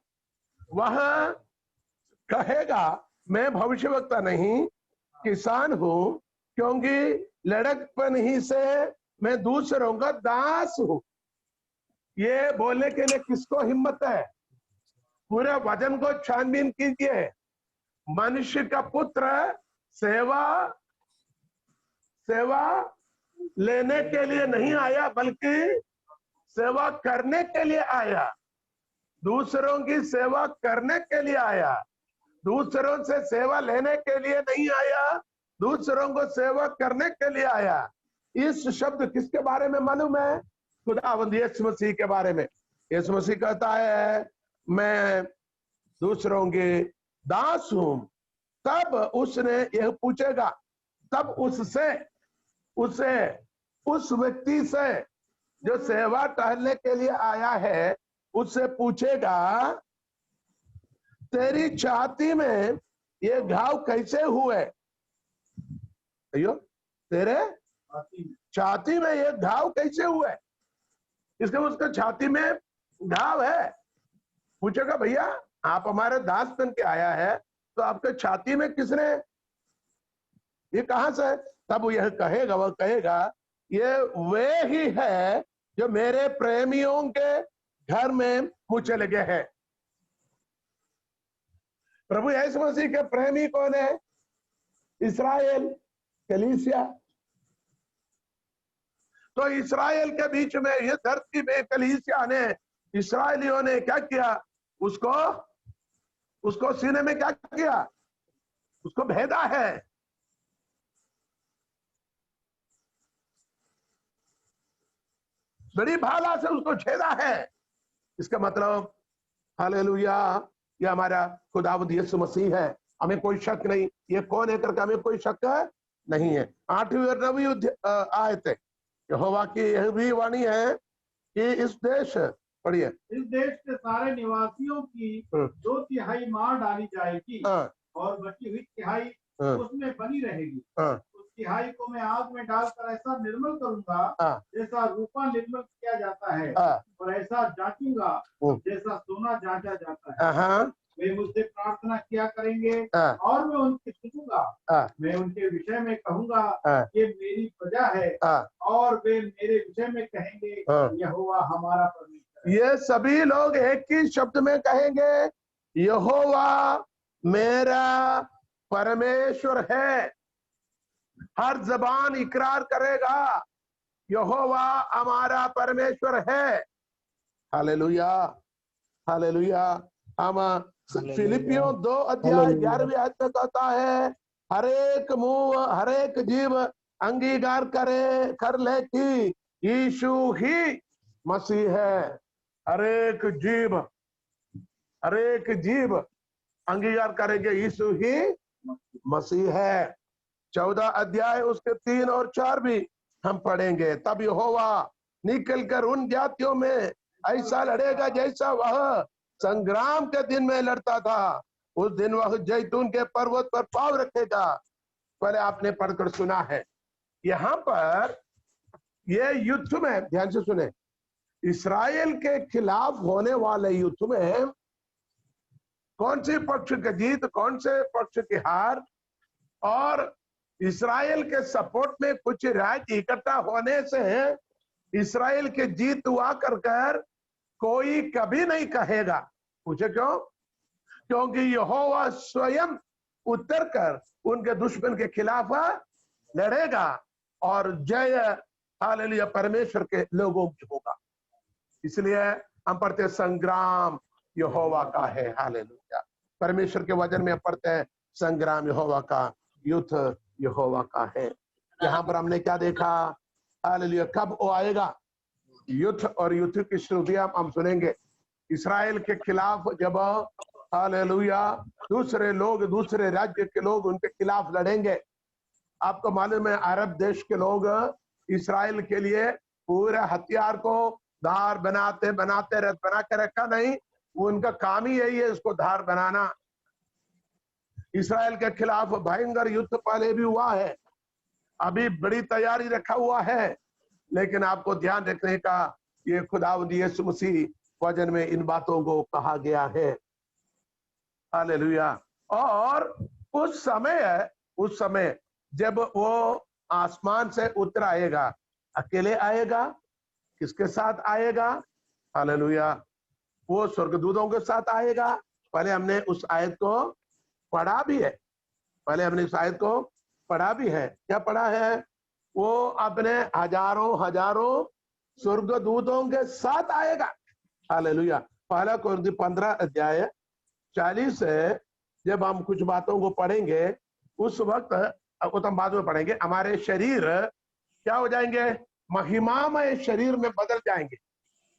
वह कहेगा मैं भविष्यवक्ता नहीं, किसान हूं, क्योंकि लड़कपन ही से मैं दूसरों का दास हूं। ये बोलने के लिए किसको हिम्मत है? पूरे वचन को छानबीन कीजिए। मनुष्य का पुत्र सेवा लेने के लिए नहीं आया, बल्कि सेवा करने के लिए आया। दूसरों की सेवा करने के लिए आया, दूसरों से सेवा लेने के लिए नहीं आया, दूसरों को सेवा करने के लिए आया। इस शब्द किसके बारे में मालूम है? खुदावंद यीशु मसीह के बारे में। यीशु मसीह कहता है मैं दूसरों के दास हूं। तब उसने यह पूछेगा, तब उस व्यक्ति से जो सेवा टहलने के लिए आया है, उससे पूछेगा तेरी छाती में ये घाव कैसे हुए? अयो, तेरे छाती में ये घाव कैसे हुए? इसके उसके छाती में घाव है। पूछेगा भैया आप हमारे दास बन के आया है, तो आपके छाती में किसने, ये कहां से? तब यह कहेगा, वह कहेगा ये वे ही है जो मेरे प्रेमियों के घर में मुझे लगे हैं। प्रभु यीशु मसीह के प्रेमी कौन है? इस्राएल, कलीसिया। तो इस्राएल के बीच में, ये धरती में कलीसिया ने, इस्राएलियों ने क्या किया? उसको सीने में क्या किया? उसको भेदा है। बड़ी भाला से उसको छेदा है। इसका मतलब हालेलुया, ये हमारा खुदावंद यीशु मसीह है, हमें कोई शक नहीं। ये कौन है करके हमें कोई शक नहीं है। 8वीं और 9वीं आयत है, यहोवा की यह भी वाणी है कि इस देश, पढ़िए, इस देश के सारे निवासियों की 2/3 मार डाली जाएगी और बची हुई 1/3 उसमें बनी रहेगी। तिहाई को मैं आग में डालकर ऐसा निर्मल करूंगा जैसा रूपा निर्मल किया जाता है, और ऐसा जांचूंगा जैसा सोना जांचा जाता है। वे मुझसे प्रार्थना किया करेंगे और मैं उनकी सुनूंगा। मैं उनके विषय में कहूंगा ये मेरी प्रजा है, और वे मेरे विषय में कहेंगे यहोवा हमारा परमेश्वर। ये सभी लोग एक ही शब्द में कहेंगे यहोवा मेरा परमेश्वर है। हर जबान इकरार करेगा यहोवा हमारा परमेश्वर है। Hallelujah, hallelujah. हम फिलिपियों 2 अध्याय 11वीं आयत में कहता है हर एक मुंह हर एक जीव अंगीकार कर ले कि यीशु ही मसीह है। हर एक जीव अंगीकार करेंगे यीशु ही मसीह है। 14 अध्याय उसके 3 और 4 भी हम पढ़ेंगे। तब यहोवा निकल कर उन जातियों में ऐसा लड़ेगा जैसा वह संग्राम के दिन में लड़ता था। उस दिन वह जैतून के पर्वत पर पांव रखेगा। पहले आपने पढ़कर सुना है। यहाँ पर ये युद्ध में ध्यान से सुने, इस्राएल के खिलाफ होने वाले युद्ध में कौन से पक्ष की जीत, कौन से पक्ष की हार, और इस्राएल के सपोर्ट में कुछ राज्य इकट्ठा होने से इस्राएल की जीत हुआ कर कोई कभी नहीं कहेगा। पूछे क्यों? क्योंकि यहोवा स्वयं उतर कर उनके दुश्मन के खिलाफ लड़ेगा और जय हालेलुया परमेश्वर के लोगों की होगा। इसलिए हम पढ़ते संग्राम यहोवा का है। हालेलुया, परमेश्वर के वचन में पढ़ते हैं संग्राम यहोवा का, युद्ध यहोवा का है। यहाँ पर हमने क्या देखा? हालेलुया, कब वो आएगा? युद्ध और युद्ध की श्रुतियां हम सुनेंगे। इस्राएल के खिलाफ जब हालेलुया दूसरे लोग, दूसरे राज्य के लोग उनके खिलाफ लड़ेंगे। आपको मालूम है अरब देश के लोग इस्राएल के लिए पूरे हथियार को धार बनाते बनाते रथ बना के रखा नहीं, उनका काम ही यही है इसको धार बनाना। इस्राएल के खिलाफ भयंकर युद्ध पहले भी हुआ है, अभी बड़ी तैयारी रखा हुआ है, लेकिन आपको ध्यान रखने का ये खुदावंद यीशु मसीह वचन में इन बातों को कहा गया है। हालेलुया। और उस समय जब वो आसमान से उतर आएगा, अकेले आएगा? किसके साथ आएगा? हालेलुया, वो स्वर्गदूतों के साथ आएगा। पहले हमने उस आयत को पढ़ा भी है, क्या पढ़ा है? वो अपने हजारों स्वर्गदूतों के साथ आएगा। हालेलुया। पहला कोरिन्थी 15 अध्याय 40 से जब हम कुछ बातों को पढ़ेंगे उस वक्त हम बाद में पढ़ेंगे, हमारे शरीर क्या हो जाएंगे? महिमामय शरीर में बदल जाएंगे।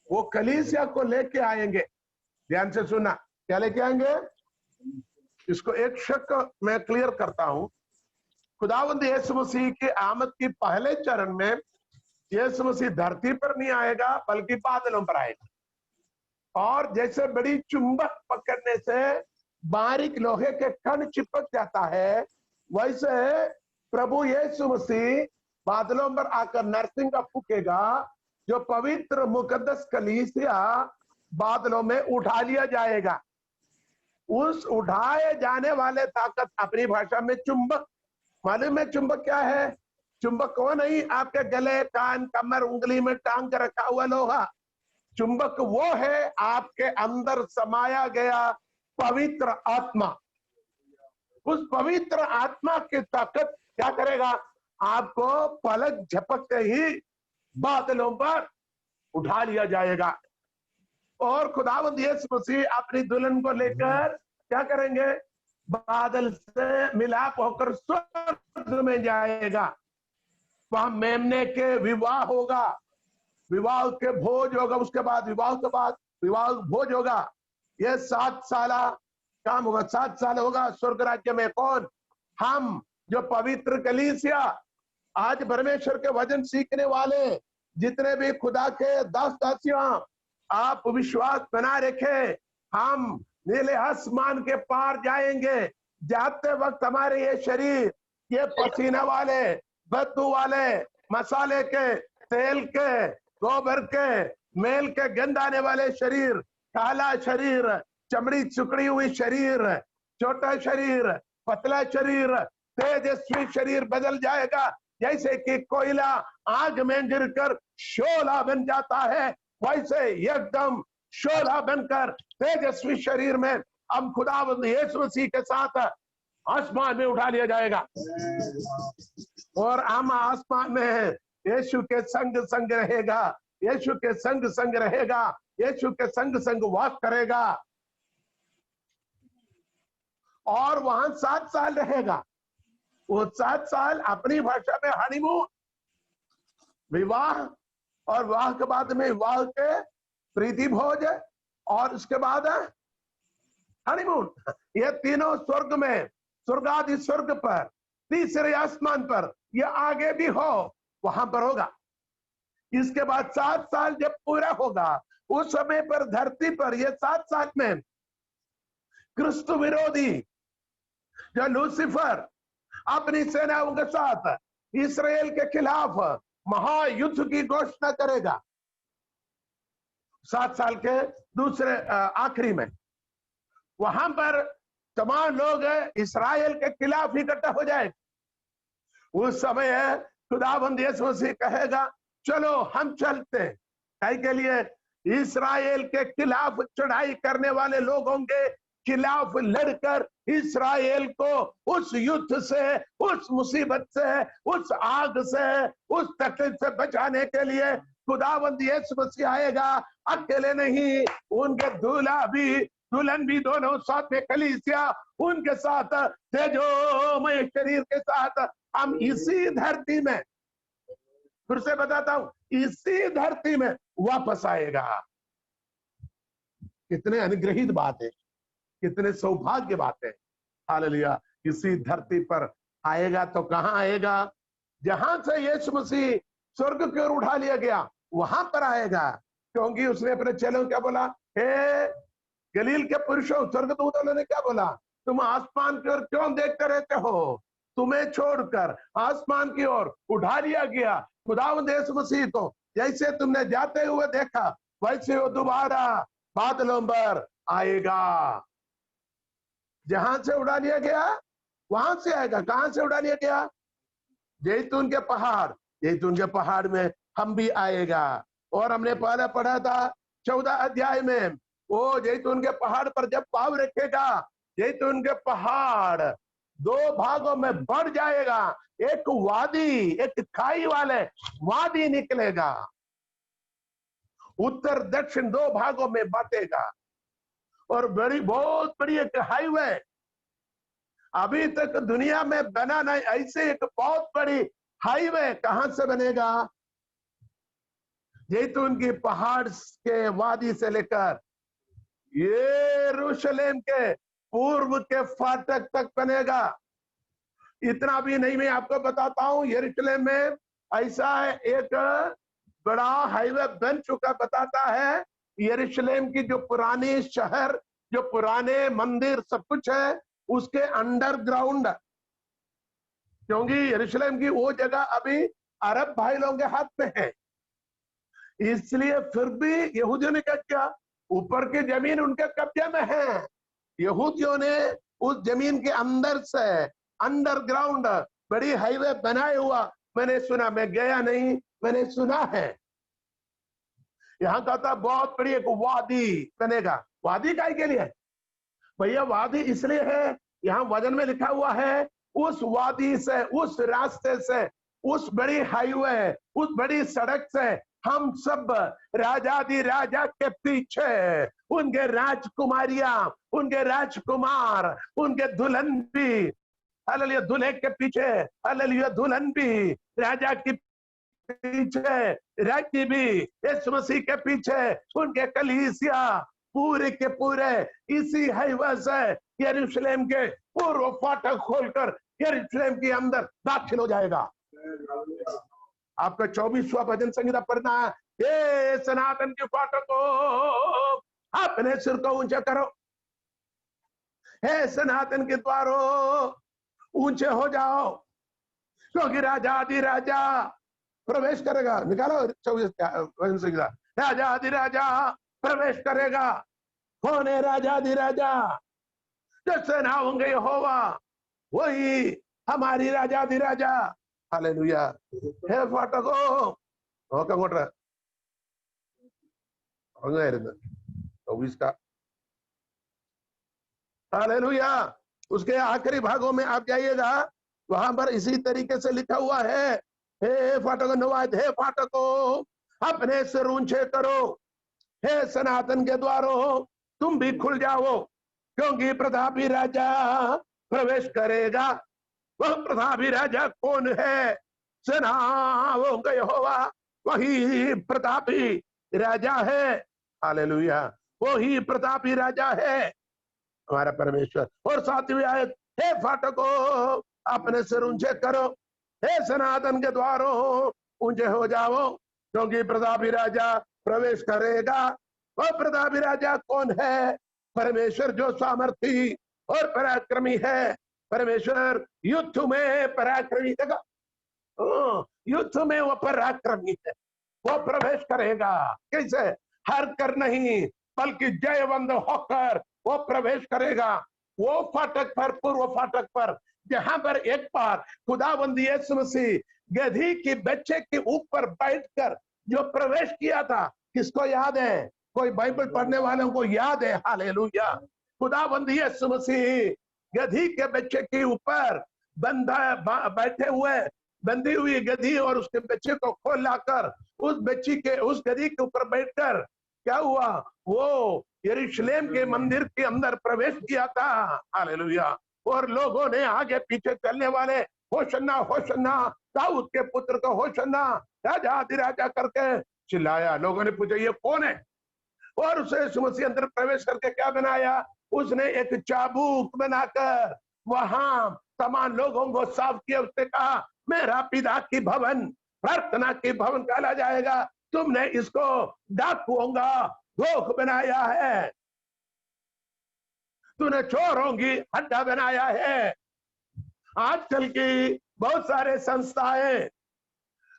वो कलीसिया को लेके आएंगे। ध्यान से सुनना, क्या लेके आएंगे? इसको एक शक मैं क्लियर करता हूं। खुदावंद यीशु मसीह की आमद की पहले चरण में यीशु मसीह धरती पर नहीं आएगा बल्कि बादलों पर आएगा। और जैसे बड़ी चुंबक पकड़ने से बारीक लोहे के कण चिपक जाता है, वैसे प्रभु यीशु मसीह बादलों पर आकर नरसिंगा फूकेगा। जो पवित्र मुकद्दस कलीसिया बादलों में उठा लिया जाएगा। उस उठाए जाने वाले ताकत अपनी भाषा में चुंबक, मालूम है चुंबक क्या है? चुंबक वो नहीं आपके गले, कान, कमर, उंगली में टांग कर रखा हुआ लोहा। चुंबक वो है आपके अंदर समाया गया पवित्र आत्मा। उस पवित्र आत्मा की ताकत क्या करेगा? आपको पलक झपकते ही बादलों पर उठा लिया जाएगा। और खुदावंद यीशु मसीह अपनी दुल्हन को लेकर क्या करेंगे? बादल से मिलाप होकर स्वर्ग में जाएगा। वहां मेमने के विवाह होगा, विवाह के भोज होगा, उसके बाद विवाह भोज होगा। ये 7 साल काम होगा, 7 साल होगा स्वर्ग राज्य में। कौन? हम जो पवित्र कलीसिया, आज परमेश्वर के वचन सीखने वाले जितने भी खुदा के दास दासियां, आप विश्वास बना रखे, हम नीले आसमान के पार जाएंगे। जाते वक्त हमारे ये शरीर, ये पसीना वाले बदबू वाले, मसाले के, तेल के, गोबर के, मेल के गंध आने वाले शरीर, काला शरीर, चमड़ी सिकुड़ी हुई शरीर, छोटा शरीर, पतला शरीर, तेजस्वी शरीर बदल जाएगा। जैसे कि कोयला आग में गिरकर शोला बन जाता है, वैसे एकदम शोला बनकर तेजस्वी शरीर में अब खुदावंद यीशु मसीह के साथ आसमान में उठा लिया जाएगा। और हम आसमान में यीशु के संग संग रहेगा, यीशु के संग संग रहेगा, यीशु के संग संग वास करेगा और वहां 7 साल रहेगा। वो 7 साल अपनी भाषा में हनीमून, विवाह, और विवाह के बाद में विवाह के प्रीति भोज, और उसके बाद हनीमून। ये तीनों स्वर्ग में, स्वर्गादि स्वर्ग पर, तीसरे आसमान पर, ये आगे भी हो वहां पर होगा। इसके बाद 7 साल जब पूरा होगा, उस समय पर धरती पर ये 7 साल में क्रिस्तु विरोधी जो लूसीफर अपनी सेनाओं के साथ इस्राएल के खिलाफ महायुद्ध की घोषणा करेगा। 7 साल के दूसरे आखिरी में वहां पर तमाम लोग इस्राएल के खिलाफ इकट्ठा हो जाए। उस समय खुदाबंद यीशु मसीह कहेगा चलो हम चलते हैं। काहे के लिए? इस्राएल के खिलाफ चढ़ाई करने वाले लोगों के खिलाफ लड़कर इस्राएल को उस युद्ध से, उस मुसीबत से, उस आग से, उस तकलीफ से बचाने के लिए खुदावंद यीशु मसीह आएगा। अकेले नहीं, उनके दुल्हन भी दोनों साथ में, कलीसिया उनके साथ, तेजोमय शरीर के साथ हम इसी धरती में, फिर से बताता हूं, इसी धरती में वापस आएगा। कितने अनुग्रहित बात है, कितने सौभाग्य बात है। हालेलुया। इसी धरती पर आएगा तो कहां आएगा? जहां से यीशु मसीह स्वर्ग की ओर उठा लिया गया वहां पर आएगा। क्योंकि उसने अपने चेलों क्या बोला? हे गलील के पुरुषों, स्वर्गदूतों ने क्या बोला? तुम आसमान की ओर क्यों देखते रहते हो? तुम्हें छोड़कर आसमान की ओर उठा लिया गया खुदावंद यीशु मसीह को। जैसे तुमने जाते हुए देखा, वैसे वो दोबारा बादलों पर आएगा। जहां से उड़ा लिया गया वहां से आएगा। कहां से उड़ा लिया गया? जैतून के पहाड़, जैतून के पहाड़ में हम भी आएगा। और हमने पहले पढ़ा था 14 अध्याय में, वो जैतून के पहाड़ पर जब पाँव रखेगा, जैतून के पहाड़ 2 भागों में बढ़ जाएगा। एक वादी, एक खाई वाले वादी निकलेगा, उत्तर दक्षिण 2 भागों में बांटेगा। और बहुत बड़ी एक हाईवे अभी तक दुनिया में बना नहीं, ऐसे एक बहुत बड़ी हाईवे कहां से बनेगा? जैतून की पहाड़ के वादी से लेकर यरूशलेम के पूर्व के फाटक तक बनेगा। इतना भी नहीं, मैं आपको बताता हूं, यरूशलेम में ऐसा एक बड़ा हाईवे बन चुका, बताता है यरूशलेम की जो पुरानी शहर, जो पुराने मंदिर सब कुछ है, उसके अंडरग्राउंड, क्योंकि यरूशलेम की वो जगह अभी अरब भाई लोगों के हाथ में है। इसलिए फिर भी यहूदियों ने क्या किया? ऊपर की जमीन उनके कब्जे में है। यहूदियों ने उस जमीन के अंदर से अंडरग्राउंड बड़ी हाईवे बनाए हुआ मैंने सुना, मैं गया नहीं, मैंने सुना है। यहां कहता बहुत बड़ी एक वादी बनेगा। वादी काय के लिए? भैया वादी इसलिए है, यहां वचन में लिखा हुआ है, उस वादी से, उस रास्ते से, उस बड़ी हाईवे, उस बड़ी सड़क से हम सब राजाधि राजा के पीछे, उनके राजकुमारियां, उनके राजकुमार, उनके दुल्हन भी, हालेलुया, दूल्हे के पीछे, हालेलुया, दुल्हन भी राजा की पीछे, राज्य भी यीशु मसीह के पीछे, उनके कलीसिया पूरे के पूरे इसी हाईवे से यरूशलेम के पूर्व फाटक खोलकर यरूशलेम के अंदर दाखिल हो जाएगा। आपका 24वां भजन संहिता पढ़ना है, ये सनातन के फाटकों अपने सिर को ऊंचा करो, हे सनातन के द्वारों ऊंचे हो जाओ, क्योंकि राजा प्रवेश करेगा। निकालो 24 राजा प्रवेश करेगा। कौन है राजा? जैसे ना होंगे यहोवा, वही हमारी राजा। हालेलुया। हे फाटको നോക്ക അങ്ങോട്ട് അങ്ങായിരുന്നു 24 का। हालेलुया। उसके आखिरी भागों में आप जाइएगा, वहां पर इसी तरीके से लिखा हुआ है, हे फाटको नवाज, हे फाटको अपने सिर ऊंचे करो, हे सनातन के द्वारों तुम भी खुल जाओ, क्योंकि प्रतापी राजा प्रवेश करेगा। वह प्रतापी राजा कौन है? सेनाओं का यहोवा, वही प्रतापी राजा है। हालेलुया। वही प्रतापी राजा है हमारा परमेश्वर। और 7वीं आयत, हे फाटको अपने सिर ऊंचे करो, हे सनातन के द्वारों ऊंचे हो जाओ, क्योंकि प्रतापी राजा प्रवेश करेगा। वह प्रतापी राजा कौन है? परमेश्वर जो सामर्थी और पराक्रमी है। परमेश्वर युद्ध में पराक्रमी है। युद्ध में वो पराक्रमी है। वो प्रवेश करेगा। कैसे? हार कर नहीं, बल्कि जयवंत होकर वो प्रवेश करेगा। वो फाटक पर, पूर्व फाटक पर, जहां पर एक बार खुदावंद यीशु मसीह गधी की बच्चे के ऊपर बैठकर जो प्रवेश किया था, किसको याद है? कोई बाइबल पढ़ने वालों को याद है? हालेलुया। खुदावंद यीशु मसीह गधी के बच्चे के ऊपर बैठे हुए, बंधी हुई गधी और उसके बच्चे को खोल लाकर उस गधी के ऊपर बैठकर क्या हुआ? वो यरूशलेम के मंदिर के अंदर प्रवेश किया था। हालेलुया। और लोगों ने आगे पीछे चलने वाले होशन्ना होशन्ना, दाऊद के पुत्र को होशन्ना, राजा अधिराजा करके चिल्लाया। लोगों ने पूछा ये कौन है? और उसे यीशु मसीह अंदर प्रवेश करके क्या बनाया? उसने एक चाबुक बनाकर वहां तमाम लोगों को साफ किया। उसने कहा मेरा पिता की भवन प्रार्थना की भवन कहला जाएगा, तुमने इसको डाकुओं का गोख बनाया है, तूने चोरों की अड्डा बनाया है। आजकल की बहुत सारे संस्थाएं,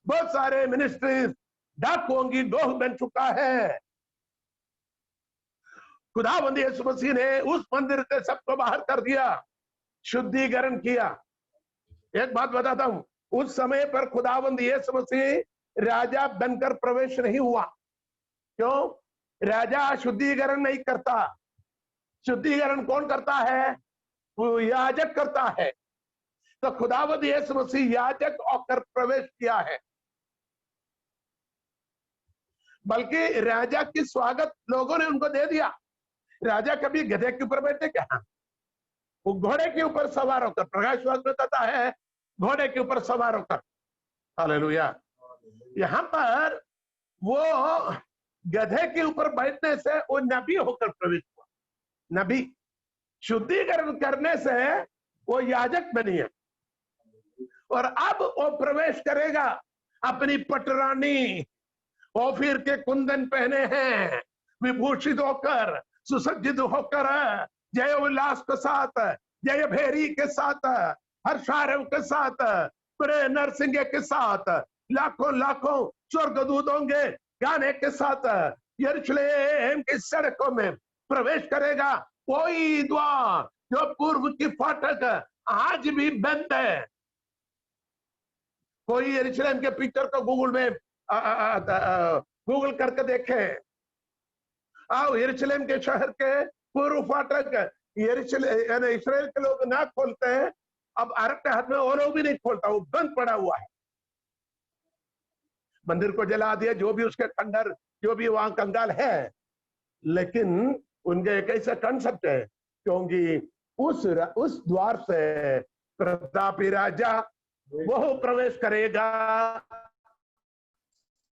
बहुत सारे मिनिस्ट्रीज डाकुओं की गोख बन चुका है। खुदावंद यीशु मसीह ने उस मंदिर से सबको बाहर कर दिया, शुद्धिकरण किया। एक बात बताता हूं, उस समय पर खुदावंद यीशु मसीह राजा बनकर प्रवेश नहीं हुआ। क्यों? राजा शुद्धिकरण नहीं करता। शुद्धिकरण कौन करता है? वो याजक करता है। तो खुदावंद यीशु मसीह याजक होकर प्रवेश किया है। बल्कि राजा की स्वागत लोगों ने उनको दे दिया। राजा कभी गधे के ऊपर बैठे क्या? वो घोड़े के ऊपर सवार होकर, प्रकाश वाक्य में कहता है घोड़े के ऊपर सवार होकर। हालेलुया। यहां पर वो गधे के ऊपर बैठने से वो नबी होकर प्रवेश हुआ। नबी शुद्धिकरण करने से वो याजक बनी है। और अब वो प्रवेश करेगा अपनी पटरानी ओफीर के कुंदन पहने हैं, विभूषित होकर, सुसज्जित होकर, जय उल्लास के साथ, जय भेरी के साथ, हर्षारव के साथ, पूरे नरसिंह के साथ, लाखों लाखों स्वर्गदूत होंगे गाने के साथ यरूशलेम की सड़कों में प्रवेश करेगा। कोई द्वार जो पूर्व की फाटक आज भी बंद है। कोई यरूशलेम के पिक्चर को गूगल में गूगल करके देखे। आओ, यरूशलेम के शहर के पूर्व फाटक इस्राएल के लोग ना खोलते हैं, अब अरब के हाथ में और लोग भी नहीं खोलता, वो बंद पड़ा हुआ है। मंदिर को जला दिया, जो भी उसके खंडर, जो भी वहां कंगाल है, लेकिन उनके कैसे कंसेप्ट है, क्योंकि उस द्वार से प्रतापी राजा वो प्रवेश करेगा।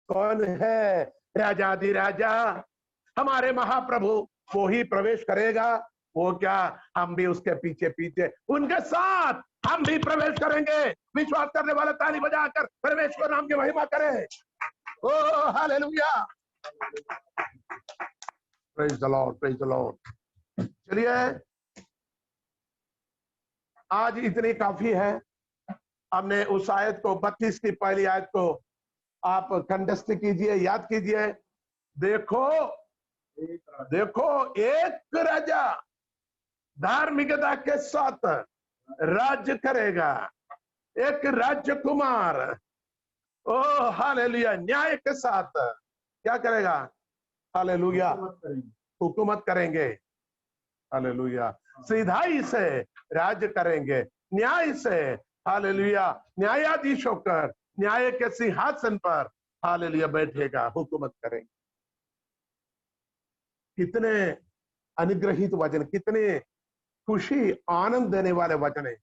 कौन है? राजाधिराजा हमारे महाप्रभु, वो ही प्रवेश करेगा। वो क्या? हम भी उसके पीछे पीछे उनके साथ हम भी प्रवेश करेंगे। विश्वास करने वाला ताली बजाकर परमेश्वर नाम की महिमा करे। ओ hallelujah, praise the Lord, praise the Lord. चलिए, आज इतनी काफी है। हमने उस आयत को 32 की पहली आयत को आप कंठस्थ कीजिए, याद कीजिए। देखो देखो, एक राजा धार्मिकता के साथ राज्य करेगा, एक राजकुमार ओ हालेलुया न्याय के साथ क्या करेगा? हालेलुया हुकूमत करेंगे। हालेलुया सीधाई से राज्य करेंगे, न्याय से। हालेलुया न्यायाधीश होकर न्याय के सिंहासन पर हालेलुया बैठेगा, हुकूमत करेंगे। कितने अनुग्रहित वचन, कितने खुशी आनंद देने वाले वचन है।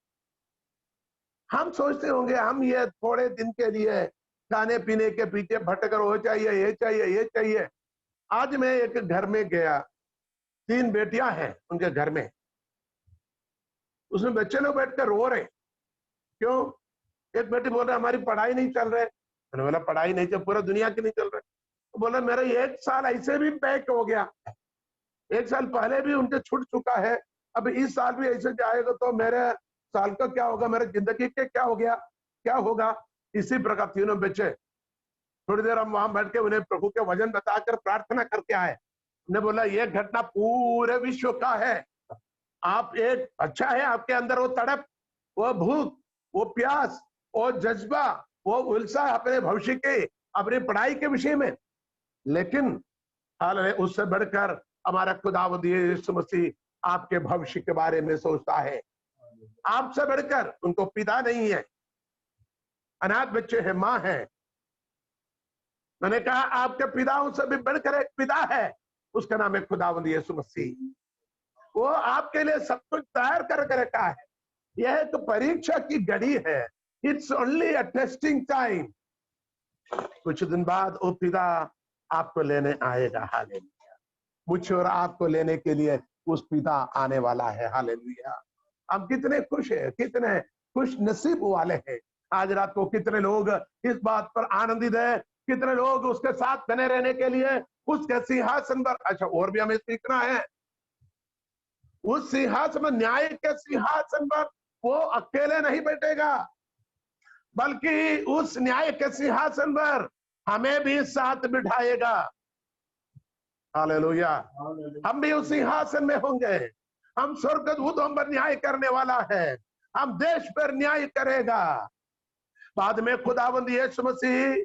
हम सोचते होंगे हम ये थोड़े दिन के लिए खाने पीने के पीछे भटकर हो चाहिए, ये चाहिए, ये चाहिए। आज मैं एक घर में गया, 3 बेटियां हैं उनके घर में, उसमें बच्चे लोग बैठकर रो रहे। क्यों? एक बेटी बोल रहा हमारी पढ़ाई नहीं चल रहे। मैंने बोला पढ़ाई नहीं चल, पूरा दुनिया की नहीं चल रहे। तो बोला मेरा 1 साल ऐसे भी पैक हो गया, 1 साल पहले भी उनके छूट चुका है, अब इस साल भी ऐसे जाएगा तो मेरे साल का क्या होगा, मेरे जिंदगी के क्या हो गया, क्या होगा। इसी प्रकार तीनों बच्चे, थोड़ी देर हम वहां बैठ के उन्हें प्रभु के वचन बताकर प्रार्थना करके आए। उन्हें बोला ये घटना पूरे विश्व का है, आप एक अच्छा है आपके अंदर वो तड़प, वो भूख, वो प्यास, वो जज्बा, वो उत्साह अपने भविष्य के, अपनी पढ़ाई के विषय में, लेकिन हाल उससे बढ़कर हमारा खुदावंद यीशु मसीह आपके भविष्य के बारे में सोचता है। आपसे बढ़कर उनको पिता नहीं है, अनाथ बच्चे हैं, मां है। मैंने कहा आपके पिताओं से भी बढ़कर एक पिता है, उसका नाम है खुदावंद यीशु मसीह। वो आपके लिए सब कुछ तैयार करके रखा है। यह एक परीक्षा की घड़ी है, it's only a testing time. कुछ दिन बाद वो पिता आपको लेने आएगा। हालेलुया मुझे और आपको लेने के लिए उस पिता आने वाला है। हालेलुया हम कितने खुश हैं, कितने खुश नसीब वाले हैं। आज रात को कितने लोग इस बात पर आनंदित है, कितने लोग उसके साथ बने रहने के लिए उसके सिंहासन पर। अच्छा और भी हमें सीखना है, उस सिंहासन, न्याय के सिंहासन पर वो अकेले नहीं बैठेगा, बल्कि उस न्याय के सिंहासन पर हमें भी साथ बिठाएगा। हालेलुया हम भी उस सिंहासन में होंगे। हम स्वर्गदूतों पर न्याय करने वाला है, हम देश पर न्याय करेगा। बाद में खुदावंद यीशु मसीह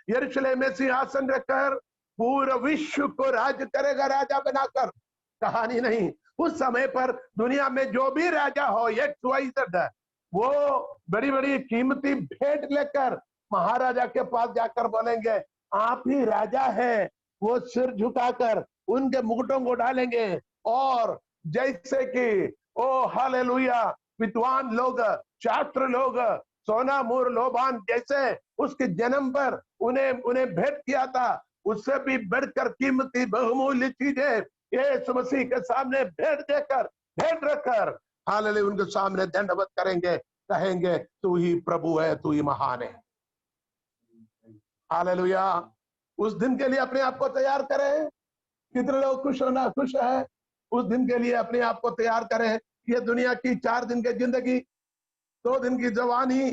यरूशलेम में सिंहासन रखकर पूरे विश्व को राज करेगा, राजा बनाकर। कहानी नहीं, उस समय पर दुनिया में जो भी राजा हो, XYZ, वो बड़ी बड़ी कीमती भेंट लेकर महाराजा के पास जाकर बोलेंगे आप ही राजा है। वो सिर झुकाकर उनके मुकुटों को डालेंगे, और जैसे कि ओ हालेलुया विद्वान लोग, शास्त्र लोग, सोना मूर लोबान जैसे उसके जन्म पर उन्हें भेंट किया था, उससे भी बढ़कर कीमती बहुमूल्य चीजें यीशु मसीह के सामने भेंट देकर, भेंट रखकर हालेलुया उनके सामने दंडवत करेंगे, कहेंगे तू ही प्रभु है, तू ही महान है। हालेलुया उस दिन के लिए अपने आप को तैयार करें। कितने लोग खुश है उस दिन के लिए अपने आप को तैयार करें। ये दुनिया की 4 दिन की जिंदगी, 2 दिन की जवानी,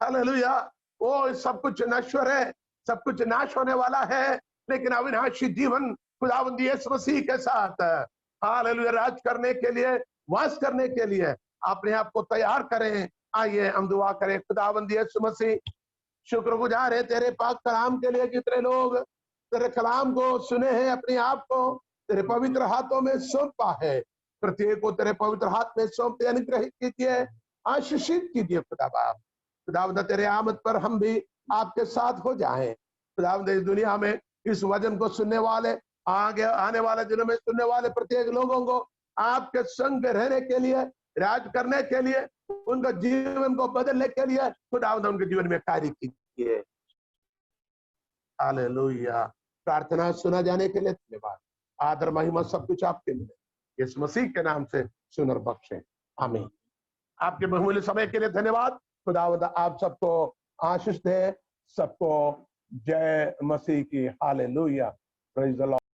हालेलुया वो सब कुछ नश्वर है, सब कुछ नाश होने वाला है, लेकिन अविनाशी जीवन खुदावंद यीशु मसीह के साथ हालेलुया राज करने के लिए, वास करने के लिए अपने आप को तैयार करें। आइए हम दुआ करें। खुदावंद यीशु मसीह शुक्रगुजार है तेरे पाक कलाम के लिए। जितने लोग तेरे कलाम को सुने हैं, अपने आप को तेरे पवित्र हाथों में सौंपा है, प्रत्येक को तेरे पवित्र हाथ में सौंपते अनुग्रहित कीजिए, आशीषित कीजिए। खुदा बाप, खुदावंद तेरे आमद पर हम भी आपके साथ हो जाएं। खुदावंद इस दुनिया में इस वचन को सुनने वाले, आगे आने वाले दिनों में सुनने वाले प्रत्येक लोगों को आपके संग रहने के लिए, राज करने के लिए, उनका जीवन को बदलने के लिए खुदावंद उनके जीवन में कार्य कीजिए। हालेलुया प्रार्थना सुना जाने के लिए धन्यवाद। आदर महिमा सब कुछ आपके मिले, इस मसीह के नाम से सुन और बख्शे, आमीन। आपके बहुमूल्य समय के लिए धन्यवाद। खुदावंद आप सबको आशीष दे, सबको जय मसीह की। Hallelujah praise the Lord.